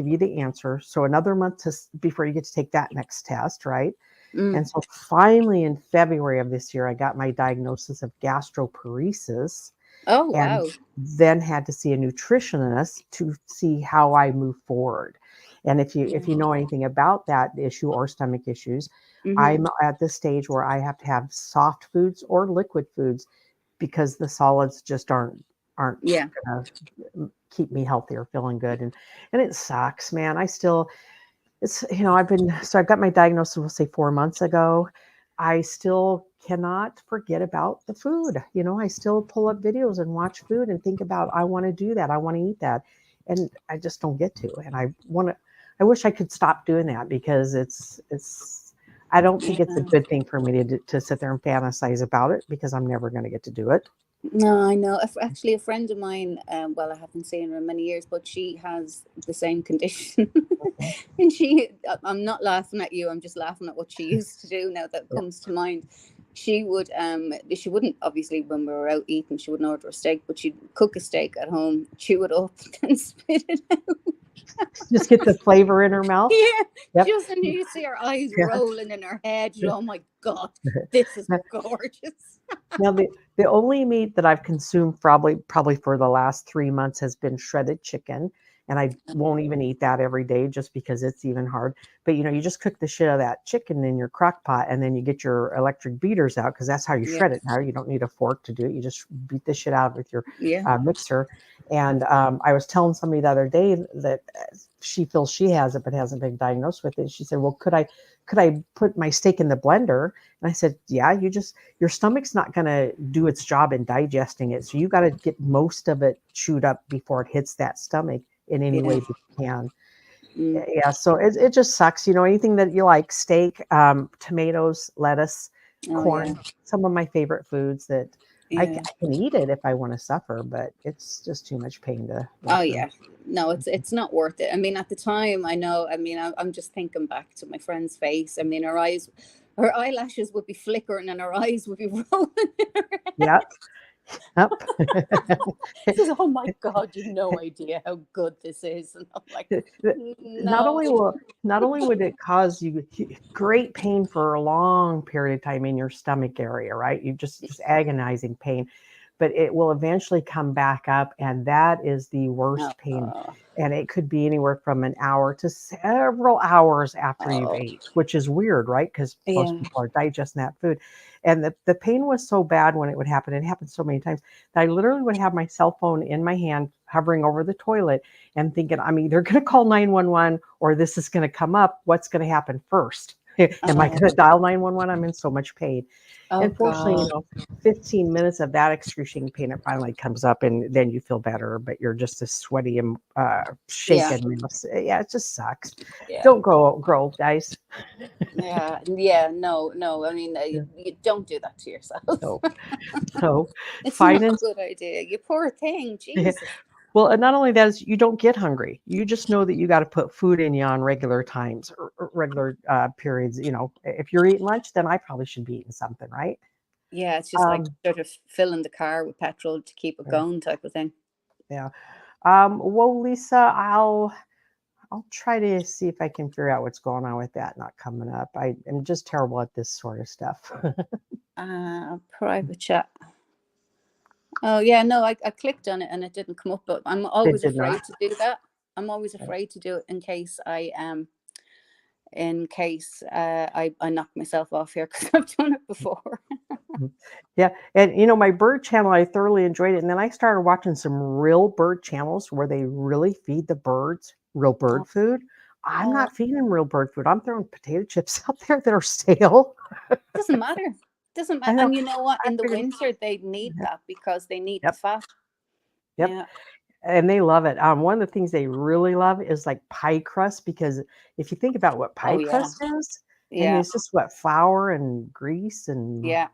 you the answer. So another month before you get to take that next test, right? Mm. And so finally in February of this year, I got my diagnosis of gastroparesis, Oh, and wow. then had to see a nutritionist to see how I move forward. And if you know anything about that issue or stomach issues, Mm-hmm. I'm at the stage where I have to have soft foods or liquid foods because the solids just aren't Yeah. gonna keep me healthy or feeling good. And it sucks, man. I've got my diagnosis, we'll say 4 months ago. I still cannot forget about the food. I still pull up videos and watch food and think about, I want to do that. I want to eat that. And I just don't get to. And I wish I could stop doing that because I don't think it's a Yeah. good thing for me to sit there and fantasize about it because I'm never going to get to do it. No, I know. Actually, a friend of mine, well, I haven't seen her in many years, but she has the same condition. And I'm not laughing at you, I'm just laughing at what she used to do now that Yeah. comes to mind. She wouldn't, obviously, when we were out eating, she wouldn't order a steak, but she'd cook a steak at home, chew it up, and spit it out. Just get the flavor in her mouth. Yeah, Yep. just and you see her eyes Yeah. rolling in her head. Oh my God, this is gorgeous. Now, the only meat that I've consumed probably for the last 3 months has been shredded chicken, and I won't even eat that every day just because it's even hard. But you just cook the shit out of that chicken in your crock pot, and then you get your electric beaters out because that's how you Yeah, shred it now. You don't need a fork to do it. You just beat the shit out with your yeah. mixer. And I was telling somebody the other day that she feels she has it but hasn't been diagnosed with it. She said, "Well, could I put my steak in the blender?" And I said, "Yeah, your stomach's not going to do its job in digesting it. So you got to get most of it chewed up before it hits that stomach in any way Yeah. that you can." Mm. Yeah. So it just sucks. Anything that you like, steak, tomatoes, lettuce, Oh yeah, corn, some of my favorite foods that yeah. I can eat it if I want to suffer, but it's just too much pain to go Oh through. yeah. No, it's not worth it. I mean, at the time, I know. I mean, I'm just thinking back to my friend's face. I mean, her eyelashes would be flickering, and her eyes would be rolling. In her head. Yeah. Yep. She says, "Oh my God, you've no idea how good this is," and I'm like, not "No." only will not only would it cause you great pain for a long period of time in your stomach area, right? You just agonizing pain, but it will eventually come back up, and that is the worst pain. Oh, And it could be anywhere from an hour to several hours after you've oh, ate, which is weird, right? Because most yeah. people are digesting that food. And the pain was so bad when it would happen. It happened so many times that I literally would have my cell phone in my hand, hovering over the toilet, and thinking, I'm either going to call 911 or this is going to come up. What's going to happen first? Am I Oh, going to dial 911? I'm in so much pain. oh And fortunately, God. 15 minutes of that excruciating pain, it finally comes up, and then you feel better, but you're just as sweaty and Yeah, shaken. Yeah, it just sucks. yeah. Don't grow old, guys. Yeah, yeah, no, no. I mean, Yeah. you don't do that to yourself. So, so It's not fine a and good idea. You poor thing, yeah. Jesus. Well, and not only that is you don't get hungry. You just know that you got to put food in you on regular times or regular periods. If you're eating lunch, then I probably should be eating something, right? Yeah, it's just like Um, sort of filling the car with petrol to keep it yeah. going type of thing. Yeah. Well, Lisa, I'll try to see if I can figure out what's going on with that not coming up. I am just terrible at this sort of stuff. Private chat. Oh yeah, no, I clicked on it and it didn't come up, but I'm It always did not. afraid to do that. I'm always afraid to do it in case I knock myself off here because I've done it before. Yeah, and you know, my bird channel, I thoroughly enjoyed it. And then I started watching some real bird channels where they really feed the birds real Oh, bird food. I'm oh, not feeding them real bird food. I'm throwing potato chips out there that are stale. doesn't matter. Doesn't I matter. know. And you know what? I In the figured, winter, they need yep, that because they need the yep, fat. yep. Yeah. And they love it. One of the things they really love is like pie crust, because if you think about what Oh pie yeah. crust is, I mean, Yeah. it's just what flour and grease, and Yeah.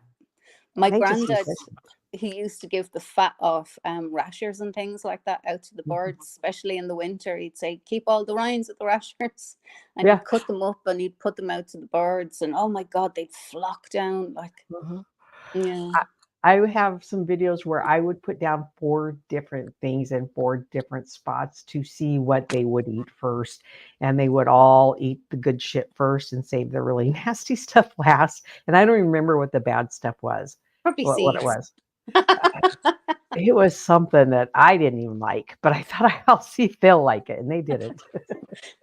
My they just eat granddad, this. he used to give the fat off rashers and things like that out to the Mhm. birds, especially in the winter. He'd say, keep all the rinds of the rashers. And Yeah. he'd cut them up and he'd put them out to the birds. And oh my God, they'd flock down. Like, Mhm. yeah. I have some videos where I would put down 4 different things in 4 different spots to see what they would eat first, and they would all eat the good shit first and save the really nasty stuff last, and I don't even remember what the bad stuff was, Probably what it seeds. was. It was something that I didn't even like, but I thought I'll see if they'll like it, and they didn't.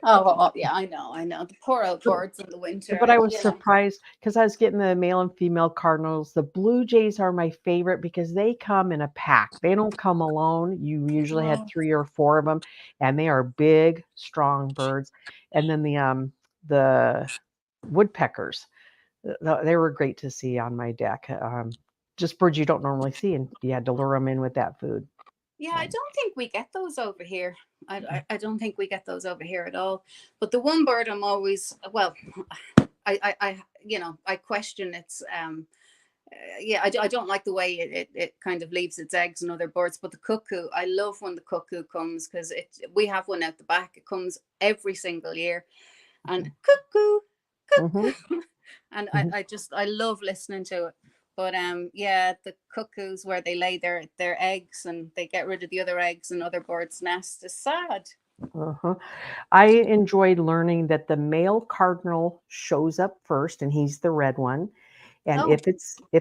Oh, yeah, I know. The poor old birds in the winter. But I was surprised because I was getting the male and female cardinals. The blue jays are my favorite because they come in a pack. They don't come alone. You usually had Oh, 3 or 4 of them, and they are big, strong birds. And then the woodpeckers, they were great to see on my deck. Just birds you don't normally see, and you had to lure them in with that food. yeah, I So, don't think we get those over here. I don't think we get those over here at all. But the one bird I'm always, well, I question its yeah, I don't like the way it kind of leaves its eggs in other birds. But the cuckoo, I love when the cuckoo comes because we have one out the back. It comes every single year, and cuckoo, mhm, cuckoo, and mhm. I love listening to it. But yeah, the cuckoos where they lay their eggs and they get rid of the other eggs in other birds' nests is sad. Uh-huh. I enjoyed learning that the male cardinal shows up first, and he's the red one. And Oh, if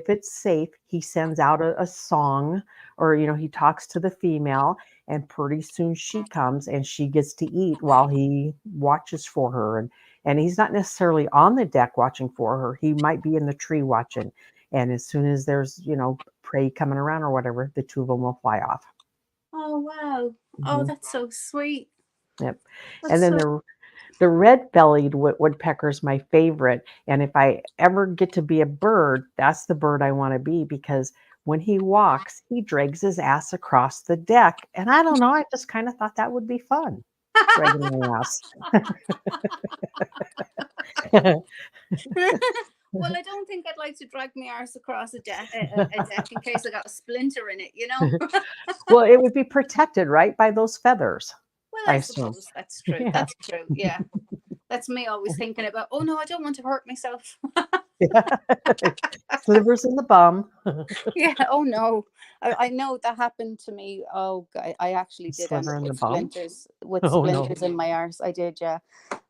it's safe, he sends out a song, or he talks to the female, and pretty soon she comes and she gets to eat while he watches for her. And he's not necessarily on the deck watching for her. He might be in the tree watching. And as soon as there's prey coming around or whatever, the 2 of them will fly off. oh wow. Oh, Mhm. that's so sweet. Yep. And That's then so. the red-bellied woodpecker is my favorite, and if I ever get to be a bird, that's the bird I wanna be, because when he walks, he drags his ass across the deck, and I don't know, I just kinda thought that would be fun, dragging my ass. Well, I don't think I'd like to drag my arse across a deck in case I got a splinter in it. Well, it would be protected, right, by those feathers, Well, I I assume. suppose that's true. Yeah. That's true. Yeah. That's me always thinking about, oh no, I don't want to hurt myself. Yeah. Slivers in the bum. Yeah. Oh no. I know that happened to me. Oh, I actually did end Sliver up in the with bum? with Oh, no. splinters in my arse. I did, yeah.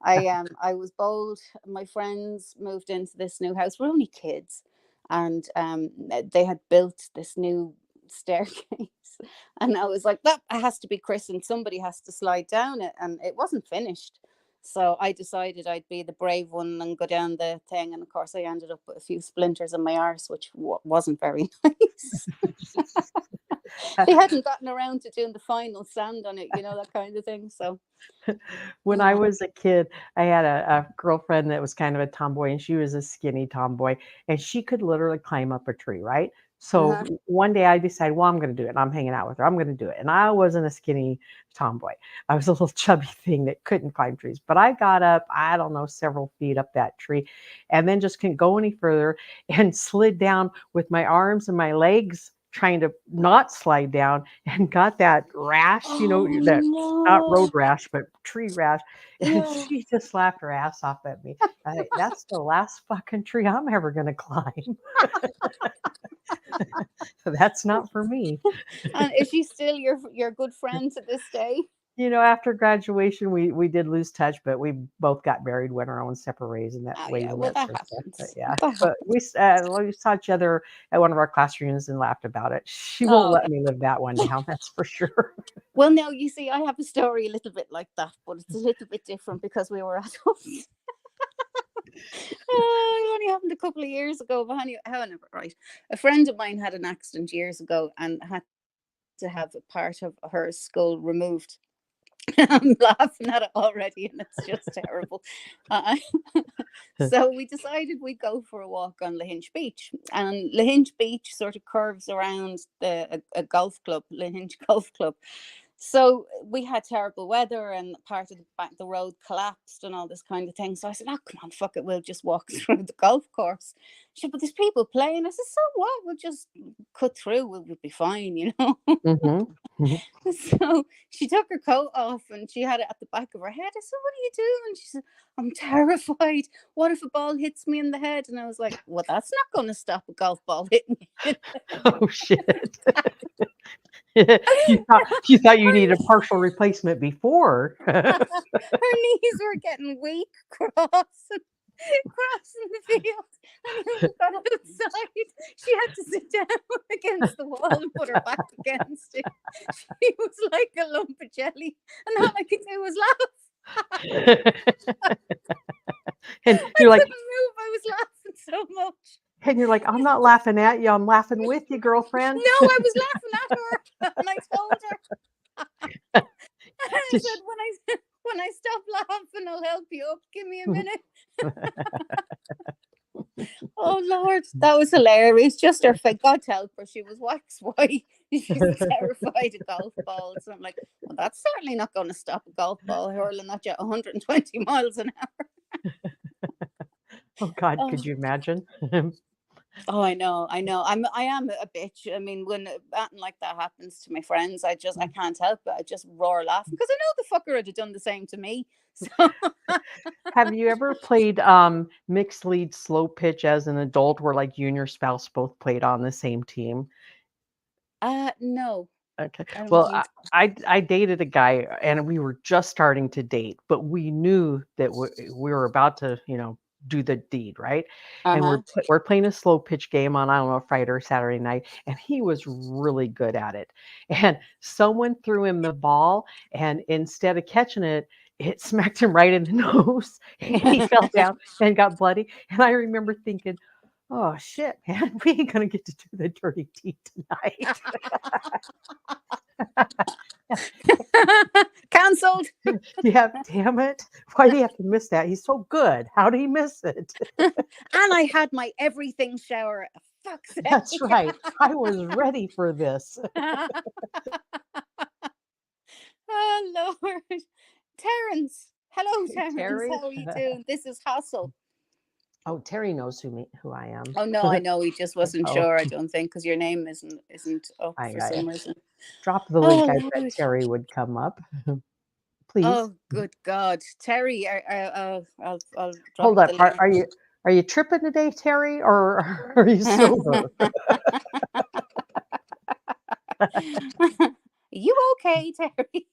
I was bold. My friends moved into this new house. We're only kids, and they had built this new staircase, and I was like, that has to be christened. Somebody has to slide down it, and it wasn't finished. So I decided I'd be the brave one and go down the thing, and of course I ended up with a few splinters in my arse, which wasn't very nice. They hadn't gotten around to doing the final sand on it, that kind of thing. So When I yeah. was a kid, I had a girlfriend that was kind of a tomboy, and she was a skinny tomboy, and she could literally climb up a tree, right? So Uh-huh. one day I decided, well, I'm going to do it. And I'm hanging out with her. I'm going to do it. And I wasn't a skinny tomboy. I was a little chubby thing that couldn't climb trees. But I got up, I don't know, several feet up that tree, and then just couldn't go any further and slid down with my arms and my legs trying to not slide down and got that rash, Oh that not road no. rash, but tree rash. And Yeah. she just laughed her ass off at me. That's the last fucking tree I'm ever going to climb. That's not for me. And is she still your good friend to this day? After graduation, we did lose touch, but we both got married, went our own separate ways, and Oh ways yeah, and well that that sort of stuff. But happens. yeah, That but happens. we saw each other at one of our class reunions and laughed about it. She won't Oh let yeah. me live that one down, that's for sure. Well, no, you see, I have a story a little bit like that, but it's a little bit different because we were adults. It only happened a couple of years ago, but however, right. A friend of mine had an accident years ago and had to have a part of her skull removed. I'm laughing at it already, and it's just terrible. Uh, so we decided we'd go for a walk on Lahinch Beach, and Lahinch Beach sort of curves around a golf club, Lahinch Golf Club. So we had terrible weather, and part of the road collapsed, and all this kind of thing. So I said, "Oh, come on, fuck it, we'll just walk through the golf course." She said, "But there's people playing." I said, "So what? We'll just cut through. We'll be fine." Mm-hmm. So she took her coat off and she had it at the back of her head. I said, "What are you doing?" She said, "I'm terrified. What if a ball hits me in the head?" And I was like, "Well, that's not going to stop a golf ball hitting you." Oh shit. you thought you needed a partial replacement before. Her knees were getting weak crossing the field. And when we got outside, she had to sit down against the wall and put her back against it. She was like a lump of jelly, and all I could do was laugh. And I you're like, couldn't move. I was laughing so much. I'm not laughing at you. I'm laughing with you, girlfriend. No, I was laughing at her, and I told her. I Did said, when I stop laughing, I'll help you up. Give me a minute. Oh Lord, that was hilarious. Just her face. God help her, she was wax white. She's terrified of golf balls. And I'm like, well, that's certainly not going to stop a golf ball hurling at you at 120 miles an hour. Oh God, Oh, could you imagine? oh, I know. I am a bitch. I mean, when something like that happens to my friends, I can't help it. I just roar laughing because I know the fucker would have done the same to me. So Have you ever played mixed lead slow pitch as an adult where like you and your spouse both played on the same team? no, Okay. I don't Well, think. I dated a guy and we were just starting to date, but we knew that we were about to, do the deed, right? And Uh-huh. we're playing a slow pitch game on, I don't know, Friday or Saturday night, and he was really good at it. And someone threw him the ball, and instead of catching it, it smacked him right in the nose, and he fell down and got bloody. And I remember thinking, oh shit, man, we ain't gonna get to do the dirty deed tonight. Cancelled. Yeah, damn it. Why do you have to miss that? He's so good. How did he miss it? And I had my everything shower. Fuck's sake. That's right. I was ready for this. Oh Lord. Terence. Hello, Hey, Terence. Terry. How are you doing? This is Hustle. Oh, Terry knows who I am. Oh no, I know. He just wasn't Oh, sure, I don't think, because your name isn't up for I some reason. dropped the link. I Oh bet Lord. Terry would come up. Please. Oh good God. Terry, I'll drop Hold up. the link. Are you tripping today, Terry, or are you sober? You okay, Terry?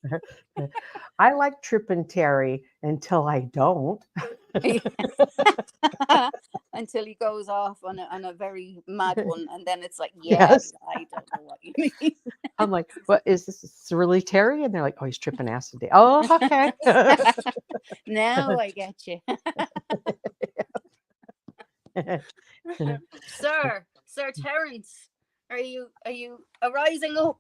I like tripping Terry until I don't. Until he goes off on a very mad one, and then it's like, yeah, Yes. I don't know what you mean. I'm like, what is this? Is this really Terry? And they're like, oh, he's tripping acid today. Oh, okay. Now I get you. Sir Terence, are you arising up?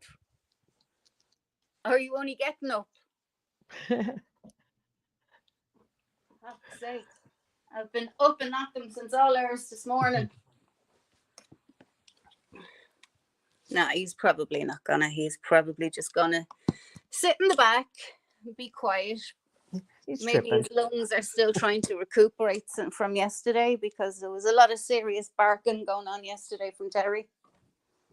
Or are you only getting up? Fuck's sake. I've been up and at them since all hours this morning. No, he's probably not gonna. He's probably just gonna sit in the back, be quiet. He's Maybe tripping. his lungs are still trying to recuperate from yesterday because there was a lot of serious barking going on yesterday from Terry.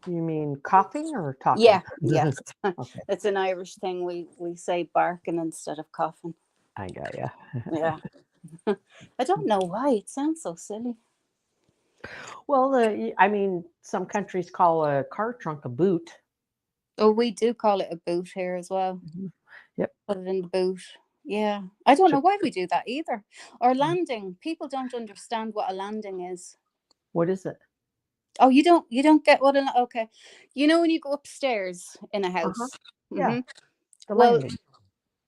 You mean coughing or talking? Yeah, yes. Okay, It's an Irish thing. We say barking instead of coughing. I got you. Yeah. I don't know why. It sounds so silly. Well, I mean, some countries call a car trunk a boot. Oh, we do call it a boot here as well. Mhm. Yep. Put it in the boot. Yeah. I don't know Should- why we do that either. Or landing. People don't understand what a landing is. What is it? Oh, you don't get what an okay. You know when you go upstairs in a Uh-huh. house. Yeah, Hmm. the Well, landing.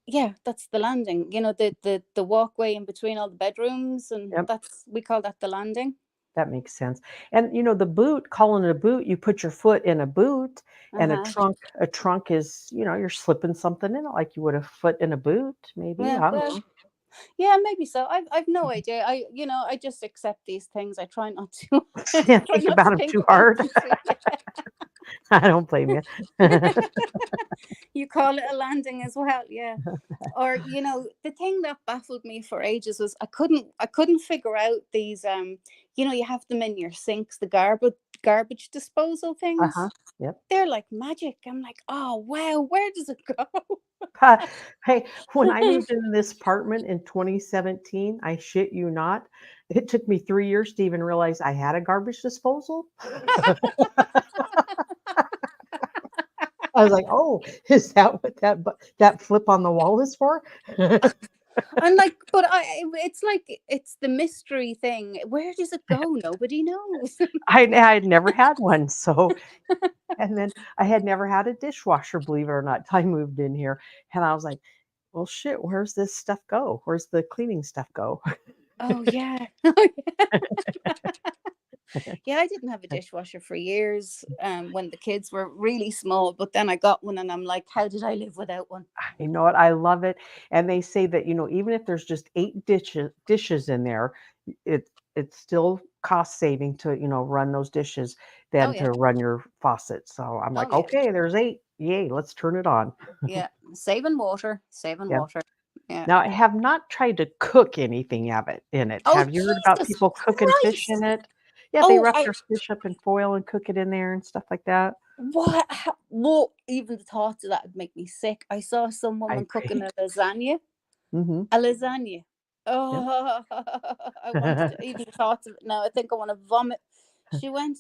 yeah, that's the landing. You know, the walkway in between all the bedrooms, and Yep, we call that the landing. that makes sense. And the boot, calling it a boot, you put your foot in a boot, and Uh-huh. a trunk is, you're slipping something in it like you would a foot in a boot, maybe. Yeah, I don't well, know. yeah, maybe so. I've no idea. I just accept these things. I try not to Yeah, try think not to about them think too about hard. them too. I don't blame you. You call it a landing as well, yeah. Or the thing that baffled me for ages was I couldn't figure out these you have them in your sinks, the garbage disposal things. Uh-huh. Yep. They're like magic. I'm like, oh wow, where does it go? Hey, when I moved into this apartment in 2017, I shit you not, it took me 3 years to even realize I had a garbage disposal. I was like, "Oh, is that what that flip on the wall is for?" I'm like, but it's like it's the mystery thing. Where does it go? Nobody knows. I had never had one, so and then I had never had a dishwasher, believe it or not, till I moved in here, and I was like, "Well, shit, where's this stuff go? Where's the cleaning stuff go?" Oh yeah. Yeah, I didn't have a dishwasher for years when the kids were really small, but then I got one and I'm like, how did I live without one? You know what? I love it, and they say that, even if there's just 8 dishes in there, it's still cost saving to, run those dishes Oh than yeah. to run your faucet, so I'm Oh like, yeah. "Okay, there's 8. Yay, let's turn it on." Yeah. Saving water. Saving Yeah. water. Yeah. Now, I have not tried to cook anything of it in it. Oh Have you heard about Jesus people cooking fish Christ. in it? Yeah, they Oh, wrap their fish up in foil and cook it in there and stuff like that. what even the thought of that would make me sick. I saw some I woman cooking agree. a lasagna. Mhm. A lasagna. Yep. Oh, I wanted to, even the thoughts of it now. I think I want to vomit. But She went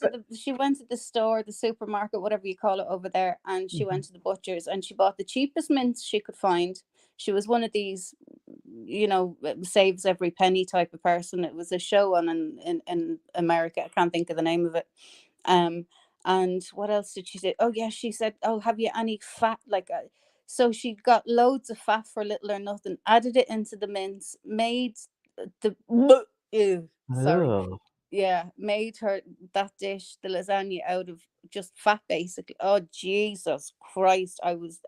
to the store, the supermarket, whatever you call it over there, and she mhm. went to the butcher's and she bought the cheapest mince she could find. She was one of these, saves every penny type of person. It was a show on in America. I can't think of the name of it. Um, and what else did she say? Oh yeah, she said, "Oh, have you any fat?" So she got loads of fat for little or nothing. Added it into the mince, made the ew, sorry, Oh. yeah, made her that dish, the lasagna, out of just fat, basically. Oh Jesus Christ, I was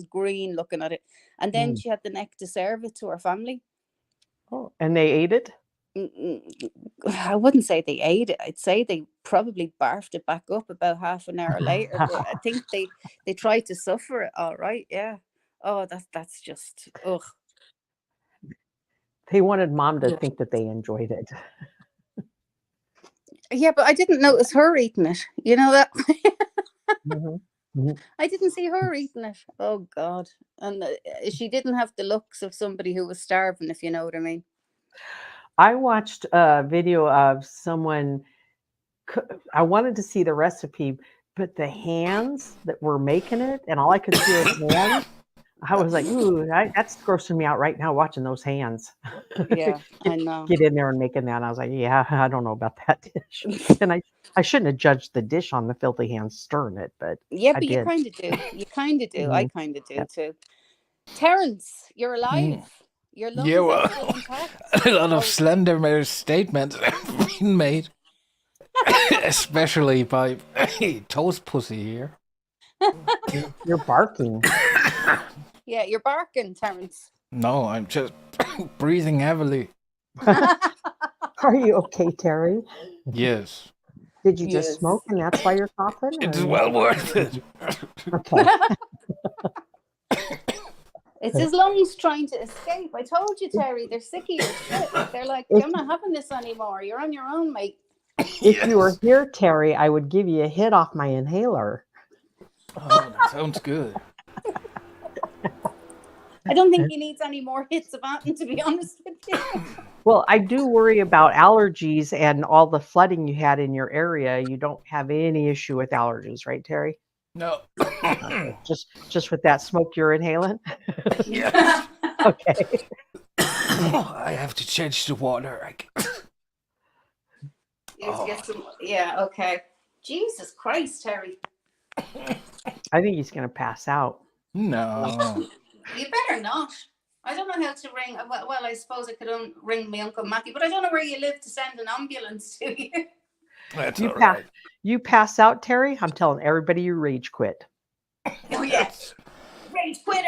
green looking at it, and then Mm. she had the neck to serve it to her family. Oh, and they ate it? I wouldn't say they ate it. I'd say they probably barfed it back up about half an hour later. But I think they tried to suffer it. All right, yeah. Oh, that's just ugh. They wanted mom to Yeah. think that they enjoyed it. Yeah, but I didn't notice her eating it. You know that Mhm. Mhm. I didn't see her eating it. Oh God, and she didn't have the looks of somebody who was starving, if you know what I mean. I watched a video of someone I wanted to see the recipe, but the hands that were making it, and all I could see was hands. I was like, "Ooh, that's grossing me out right now watching those hands." Yeah, Get I know. get in there and making that, and I was like, "Yeah, I don't know about that dish." And I shouldn't have judged the dish on the filthy hands stirring it, but Yeah, I but you did. kind of do. You kind of do. I Mhm. kind of do Yep. too. Terence, you're Mm. alive. Your Yeah, lungs are well, still intact. a lot of Oh, slenderman statements have been made, especially by Toast Pussy here. You're barking. yeah, you're barking, Terence. No, I'm just breathing heavily. Are you okay, Terry? Yes, Did you just Yes. smoke and that's why you're coughing, it's or well worth it. okay. It's his lungs trying to escape. I told you, Terry, they're sick of your shit. They're like, If I'm not having this anymore. You're on your own, mate. If you were Yes. here, Terry, I would give you a hit off my inhaler. Oh, that sounds good. I don't think he needs any more hits of Anton, to be honest with you. Well, I do worry about allergies and all the flooding you had in your area. You don't have any issue with allergies, right, Terry? No. Okay. Just with that smoke you're inhaling? Yes. Okay. I have to change the water. You have to get some. Yeah. Okay. Jesus Christ, Terry. I think he's going to pass out. No. You better not. I don't know how to ring. Well, I suppose I could ring my Uncle Matthew, but I don't know where you live to send an ambulance to you. That's You all right. You pass out, Terry, I'm telling everybody you rage quit. Oh, yes. Rage quitter.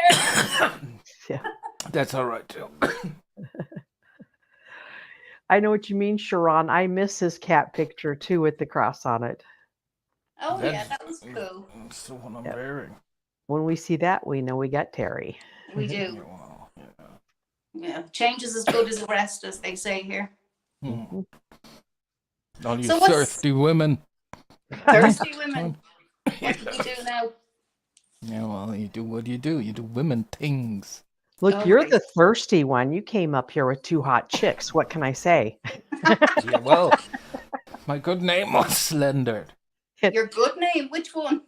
Yeah. That's all right, too. I know what you mean, Sharon. I miss his cat picture, too, with the cross on it. Oh, yeah, that was cool. That's the one I'm Yep. wearing. When we see that, we know we got Terry. We Yeah, do. well, yeah. Yeah. Change is as good as a rest, as they say here. Hmm. All you So what's- thirsty women. Thirsty women. What do we do now? Yeah, well, you do what you do. You do women things. Look, you're Okay. the thirsty one. You came up here with two hot chicks. What can I say? Yeah, well, my good name was Slender. Your good name? Which one?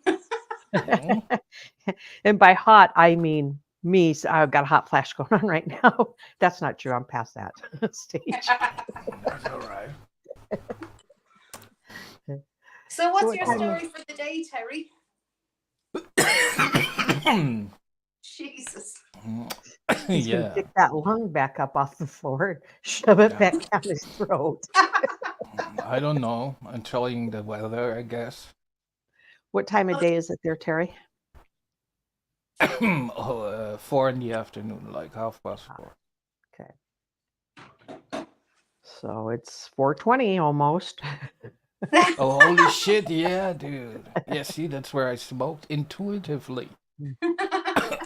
Hmm? And by hot, I mean me. So I've got a hot flash going on right now. That's not true. I'm past that stage. That's all right. So what's what your time story for the day, Terry? Jesus. He's Yeah. gonna pick that lung back up off the floor and shove it Yeah. back down his throat. I don't know. Enjoying the weather, I guess. What time of day is it there, Terry? 4 in the afternoon, like 4:30. Okay. So it's 4:20 almost. Oh, holy shit, yeah, dude. Yeah, see, that's where I smoked intuitively.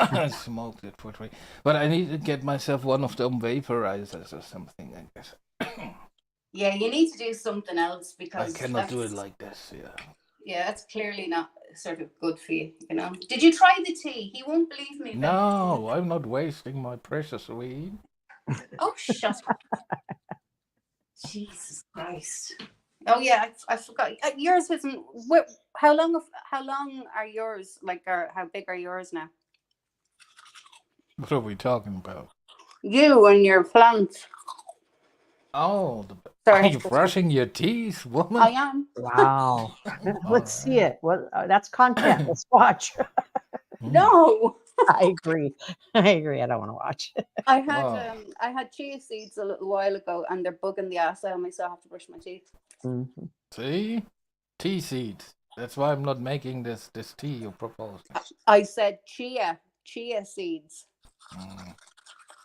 I smoked it for 3. But I need to get myself one of them vaporizers or something, I guess. Yeah, you need to do something else I because cannot do it like this, yeah. yeah, that's clearly not sort of good for you, you know. Did you try the tea? He won't believe me. about No, I'm not wasting my precious weed. it. Oh, shut up. Jesus Christ. Oh yeah, I forgot. Yours isn't. How long are yours? Like, how big are yours now? What are we talking about? You and your plants. Oh, Sorry, are you brushing your teeth, woman? I am. Wow. Let's see it. What? That's content. Let's watch. No. I agree. I agree. I don't want to watch. I had chia seeds a little while ago, and they're bugging the ass out of me, so I have to brush my teeth. Mhm. See? Tea seeds. That's why I'm not making this tea you're proposing. I said chia seeds. Mm.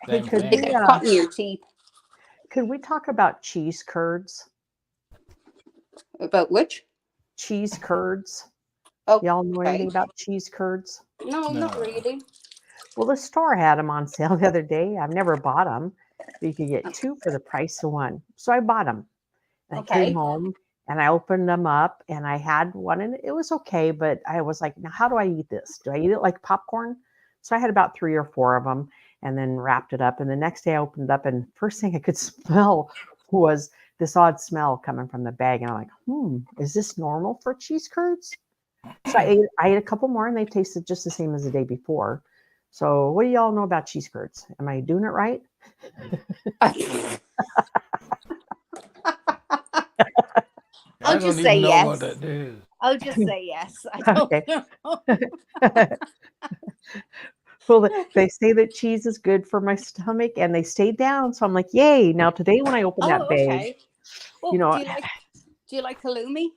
Hey, Same could thing. we, Get caught in your teeth. could we talk about cheese curds? About which? Cheese curds. Oh, Y'all know okay. anything about cheese curds? No, not No. really. Well, the store had them on sale the other day. I've never bought them. You could get 2 for the price of 1. So I bought them. I Okay. came home and I opened them up and I had one and it was okay, but I was like, now how do I eat this? Do I eat it like popcorn? So I had about 3 or 4 of them and then wrapped it up. And the next day I opened it up and first thing I could smell was this odd smell coming from the bag. And I'm like, is this normal for cheese curds? So I ate a couple more and they tasted just the same as the day before. So what do y'all know about cheese curds? Am I doing it right? I'll I just don't say even know yes. what that is. I'll just say yes. I don't Okay. know. Well, they say that cheese is good for my stomach and they stay down. So I'm like, yay. Now today when I open that bag, Okay. Well, you know, do you like halloumi?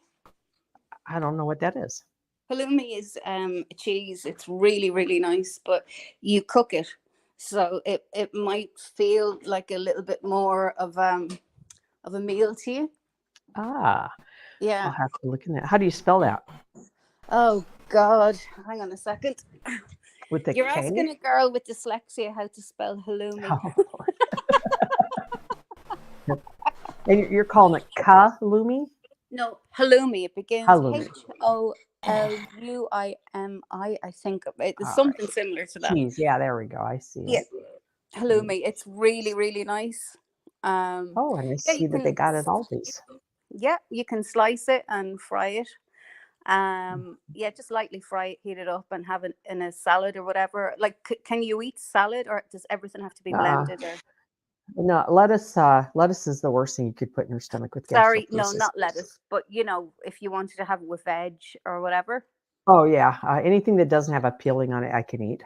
I don't know what that is. Halloumi is cheese. It's really, really nice, but you cook it, so it might feel like a little bit more of a meal to you. I'll Yeah. have to look in that. How do you spell that? Oh God, hang on a second. With the You're K? asking a girl with dyslexia how to spell halloumi. Oh. And you're calling it halloumi? No, halloumi. It begins Halloumi. Holuimi. I think it's All something right. similar to that. Cheese. Yeah, there we go. I see Yeah, it. halloumi. It's really, really nice. Oh, and I Yeah, see that they got it all these. you can slice it and fry it. Yeah, just lightly fry it, heat it up, and have it in a salad or whatever. Like, can you eat salad, or does everything have to be Uh, blended? Or no, lettuce is the worst thing you could put in your stomach with sorry, no, gastroparesis. not lettuce, but if you wanted to have it with veg or whatever. Oh yeah, anything that doesn't have a peeling on it, I can eat.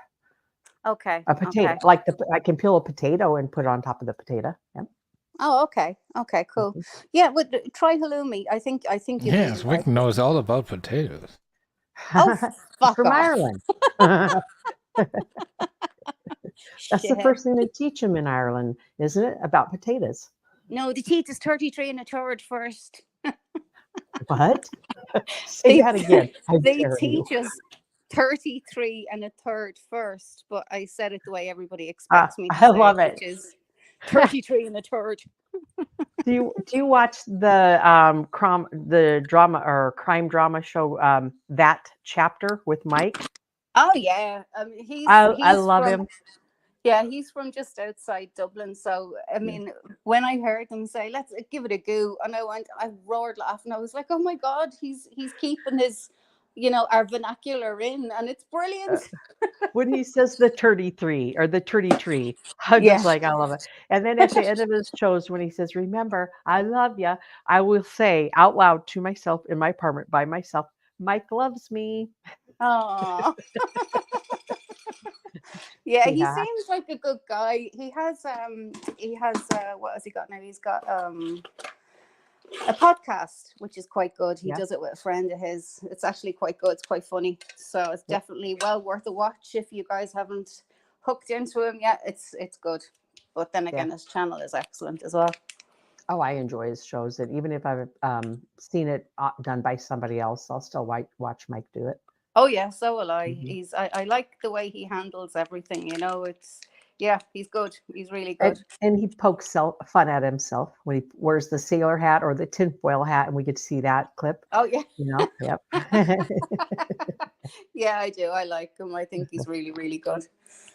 Okay, A potato, okay. like I can peel a potato and put it on top of the potato. Yep. Oh, okay, okay, cool. Yeah, but try halloumi. I think you'd Yes, really like Vic it. knows all about potatoes. Oh, fuck From off! Ireland. That's the Shit. first thing they teach them in Ireland, isn't it? About potatoes. No, the teeth is 33 and a third first. What? Say They that again. I they dare you. teach us 33 and a third first, but I said it the way everybody expects me to I say love it, it. which is 33 and a third. Do you watch the drama or crime drama show That Chapter with Mike? Oh yeah, I he's love from him. yeah, he's from just outside Dublin. So I mean, when I heard them say let's give it a go, and I roared laughing. I was like, oh my god, he's keeping his our vernacular in, and it's brilliant. When he says the 33 or the 33, I'm Yeah. just like, I love it. And then at the end of his shows, when he says, remember, I love you, I will say out loud to myself in my apartment by myself, Mike loves me. Oh. Yeah, he Yeah. seems like a good guy. He has what has he got now? He's got a podcast, which is quite good. He Yeah. does it with a friend of his. It's actually quite good. It's quite funny. So it's Yeah. definitely well worth a watch if you guys haven't hooked into him yet. It's good. But then again, his channel is excellent as well. Oh, I enjoy his shows. And even if I've seen it done by somebody else, I'll still watch Mike do it. Oh yeah, so will I. Mhm. I like the way he handles everything. He's good. He's really good. And he pokes fun at himself when he wears the sailor hat or the tinfoil hat, and we get to see that clip. Oh yeah. Yep. Yeah, I do. I like him. I think he's really, really good.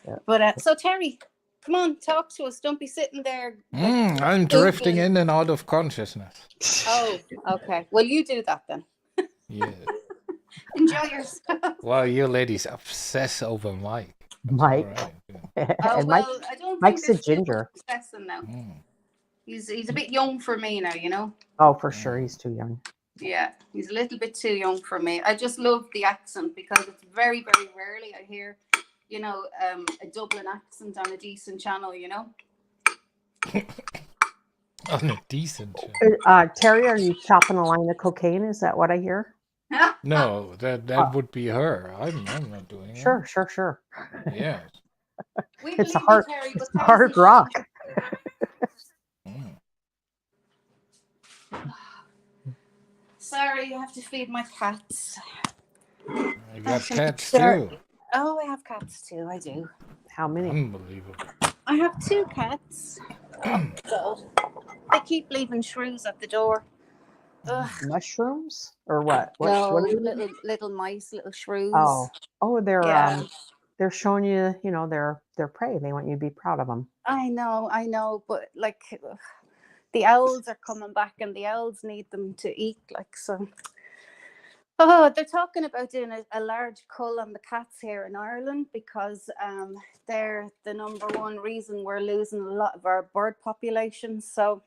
Yeah. But so Terry, come on, talk to us. Don't be sitting there. I'm drifting in and out of consciousness. Oh, okay. Well, you do that then. Yeah. Enjoy yourself. Well, you ladies obsess over Mike. Mike. Right. Oh, And well, I don't Mike's think a ginger. obsessing now. He's a bit young for me now. Oh, for sure. He's too young. Yeah, he's a little bit too young for me. I just love the accent because it's very, very rarely I hear, a Dublin accent on a decent channel. On a decent channel. Terry, are you chopping a line of cocaine? Is that what I hear? No, that would be her. I'm not doing it. Sure. Yes. It's a hard rock. Sorry, I have to feed my cats. I got cats too. Oh, I have cats too. I do. How many? Unbelievable. I have 2 cats. Oh, God. They keep leaving shrews at the door. Ugh. Mushrooms or what? No, What are they? little mice, little shrews. Oh, Yeah. they're showing you, their prey. They want you to be proud of them. I know, but like the owls are coming back, and the owls need them to eat. Like so. Oh, they're talking about doing a large cull on the cats here in Ireland because they're the number one reason we're losing a lot of our bird population. So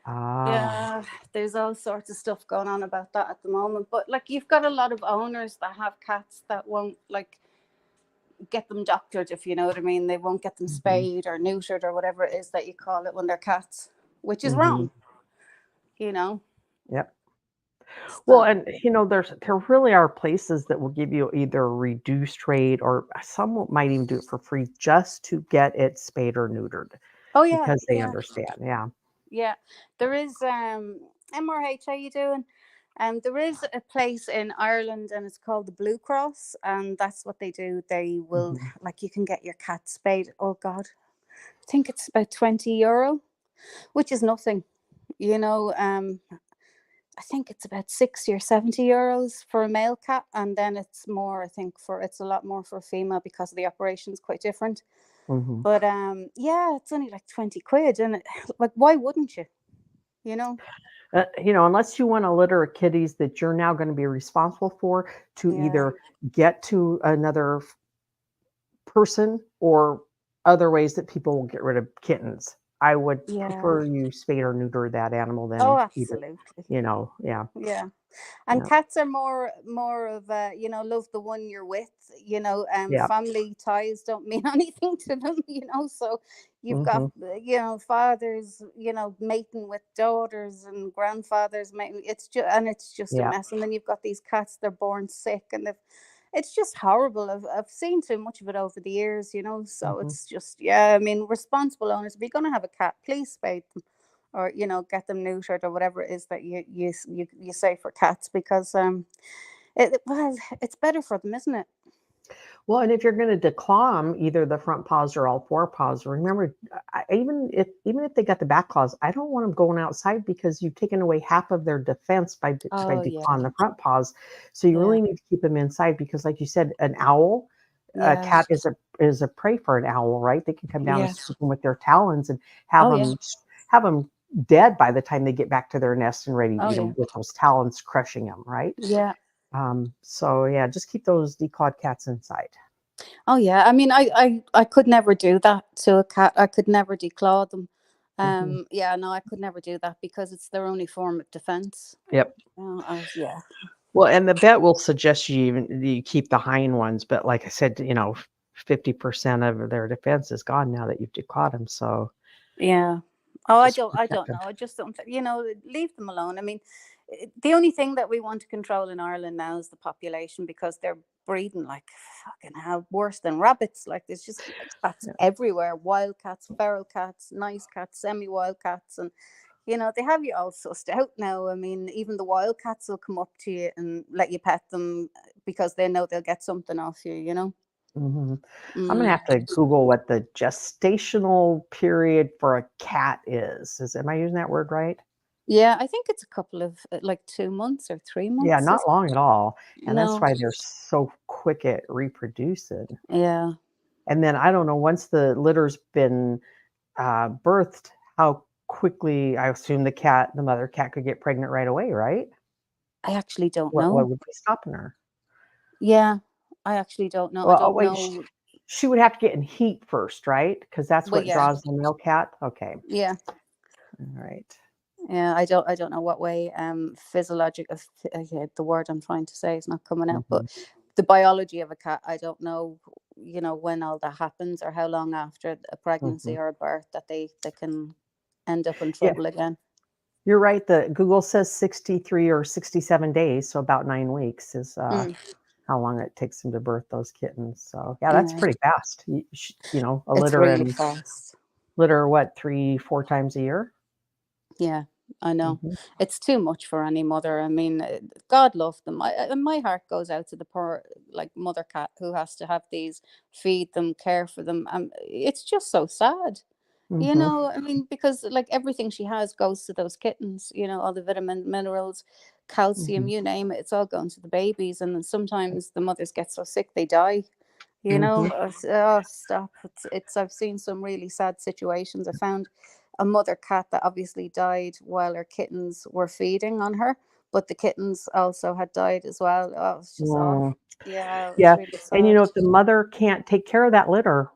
yeah, there's all sorts of stuff going on about that at the moment. But like you've got a lot of owners that have cats that won't like get them doctored, if you know what I mean. They won't get them spayed or neutered or whatever it is that you call it when they're cats, which is wrong. Yep. Well, and there really are places that will give you either a reduced rate or some might even do it for free just to get it spayed or neutered. Oh yeah, because they understand. Yeah, there is MRH. How you doing? There is a place in Ireland, and it's called the Blue Cross, and that's what they do. They will like you can get your cat spayed. Oh God, I think it's about €20, which is nothing, I think it's about 60 or 70 euros for a male cat, and then it's more, I think, it's a lot more for a female because the operation's quite different. Hmm. But yeah, it's only like 20 quid, and like, why wouldn't you? You know? Unless you want a litter of kitties that you're now going to be responsible for to Yeah. either get to another person or other ways that people will get rid of kittens. I would Yeah. prefer you spay or neuter that animal than Oh, either, absolutely. yeah. Yeah. And Yeah. cats are more of a, love the one you're with, Yeah. family ties don't mean anything to them, so you've got, Hmm. fathers, mating with daughters, and grandfathers mating. It's just a Yeah. mess. And then you've got these cats, they're born sick, and it's just horrible. I've seen too much of it over the years, so Hmm. it's just, yeah, I mean, responsible owners, if you're going to have a cat, please spay them, or get them neutered, or whatever it is that you say for cats, because well, it's better for them, isn't it? Well, and if you're going to declaw them, either the front paws or all four paws, remember, even if they got the back claws, I don't want them going outside because you've taken away half of their defense by Oh, yeah. declawing the front paws. So you Yeah. really need to keep them inside because, like you said, an owl, a Yeah. cat is a prey for an owl, right? They can come down and Yes. swoop them with their talons and have Oh, yeah. them dead by the time they get back to their nest and ready to Oh, eat them yeah. with those talons crushing them, right? Yeah. So yeah, just keep those declawed cats inside. Oh, yeah. I mean, I could never do that to a cat. I could never declaw them. Mhm. Yeah, no, I could never do that because it's their only form of defense. Yep. Yeah. Well, and the vet will suggest you keep the hind ones, but like I said, 50% of their defense is gone now that you've declawed them. So Yeah. Oh, I just don't. I protect don't them. know. I just don't. Leave them alone. I mean, the only thing that we want to control in Ireland now is the population, because they're breeding like fucking hell, worse than rabbits. Like, there's just like cats Yeah. everywhere: wild cats, feral cats, nice cats, semi-wild cats, and they have you all sussed out now. I mean, even the wild cats will come up to you and let you pet them because they know they'll get something off you. Mhm. I'm gonna Mm. have to Google what the gestational period for a cat is. Am I using that word right? Yeah, I think it's a couple of like 2 months or 3 months. Yeah, not long at all. And that's No. why they're so quick at reproducing. Yeah. And then I don't know, once the litter's been birthed, how quickly I assume the mother cat could get pregnant right away, right? I actually don't What know. would be stopping her? Yeah, I actually don't know. I Well, don't wait, know. she would have to get in heat first, right? Because that's Well, what yeah, draws the male cat. Okay, yeah, all right. yeah. I don't know what way. Yeah, the word I'm trying to say is not coming out, but Mhm, the biology of a cat, I don't know. When all that happens, or how long after a pregnancy mhm. or a birth that they can end up in Yeah, trouble again. you're right. The Google says 63 or 67 days, so about 9 weeks is Mm, how long it takes them to birth those kittens. So yeah, that's yeah, pretty fast. A it's litter really and fast. what, 3, 4 times a year? Yeah, I know. Hmm. It's too much for any mother. I mean, God love them. And my heart goes out to the poor, like, mother cat who has to have these, feed them, care for them. It's just so sad. Hmm. I mean, because like everything she has goes to those kittens, all the vitamin, minerals, calcium, Hmm. you name it, it's all going to the babies. And then sometimes the mothers get so sick they die. Hmm. Oh, stop. I've seen some really sad situations. I found a mother cat that obviously died while her kittens were feeding on her, but the kittens also had died as well. Oh, it's just Mm. awful. Yeah, it's Yeah, really and sad. if the mother can't take care of that litter,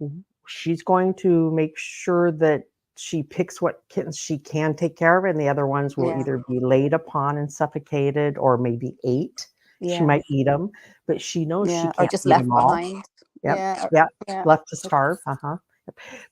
she's going to make sure that she picks what kittens she can take care of, and the other ones will Yeah, either be laid upon and suffocated or maybe ate. She yeah, might eat them, but she knows she yeah. Or can't just feed them left all. behind. Yep, Yeah, yep, yeah. left to starve. It's Uh-huh.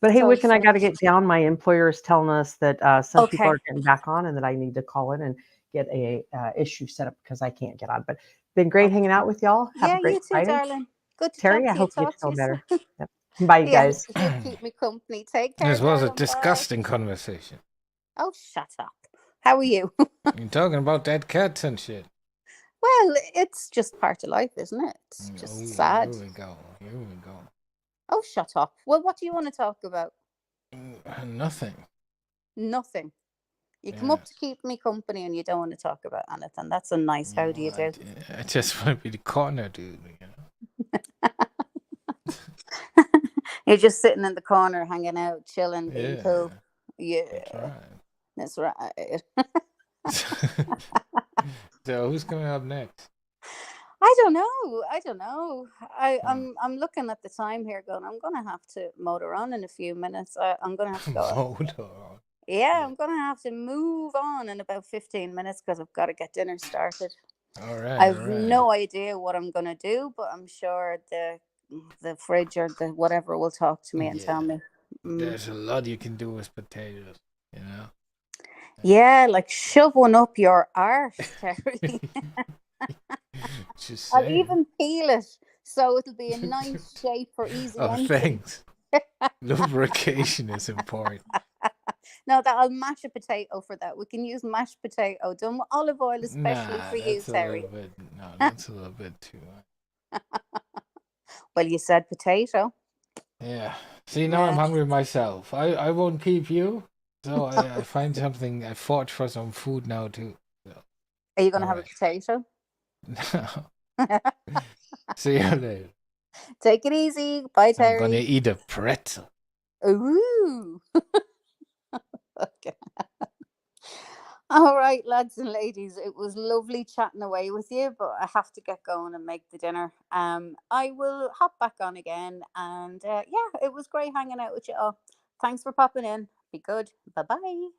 But hey, so Wiccan, I sad. got to get down. My employer is telling us that some people Okay. are getting back on, and that I need to call in and get a issue set up because I can't get on. But been great hanging Okay. out with y'all. Have a Yeah, great you too, Friday. darling. Good to Terry, talk I to you. hope you Talk to feel you better. soon. Yep. Bye, you Yeah, guys. you keep me company. Take care, This was a darling. Bye. disgusting conversation. Oh, shut up. How are you? You're talking about dead cats and shit. Well, it's just part of life, isn't it? It's Oh, just here sad. we go. Here we go. Oh, shut up. Well, what do you want to talk about? Nothing. Nothing. You come Yeah. up to keep me company and you don't want to talk about anything. That's a nice how do you do. I just want to be the corner dude, you know. You're just sitting in the corner, hanging out, chilling, being cool. Yeah, Yeah, that's that's right. right. So who's coming up next? I don't know. I'm looking at the time here, going. I'm gonna have to motor on in a few minutes. I'm gonna have to go. Motor. Yeah, I'm gonna have to move on in about 15 minutes because I've got to get dinner started. All right. I have no idea what I'm gonna do, but I'm sure the fridge or the whatever will talk to me and tell me. There's a lot you can do with potatoes, you know. Yeah, like shove one up your arse, Terry. Just I'll saying. even peel it so it'll be a nice shape for easy Oh, entry. thanks. Lubrication is important. No, that I'll mash a potato for that. We can use mashed potato done with olive oil, especially for you, That's a Terry. little bit. No, that's a little bit too much. Well, you said potato. Yeah. See, now I'm hungry myself. I won't keep you. So I find something. I fought for some food now too. So. Are you going to have a potato? See you later. Take it easy. Bye, Terry. I'm gonna eat a pretzel. Ooh. Okay. All right, lads and ladies, it was lovely chatting away with you, but I have to get going and make the dinner. I will hop back on again, and yeah, it was great hanging out with you all. Thanks for popping in. Be good. Bye bye.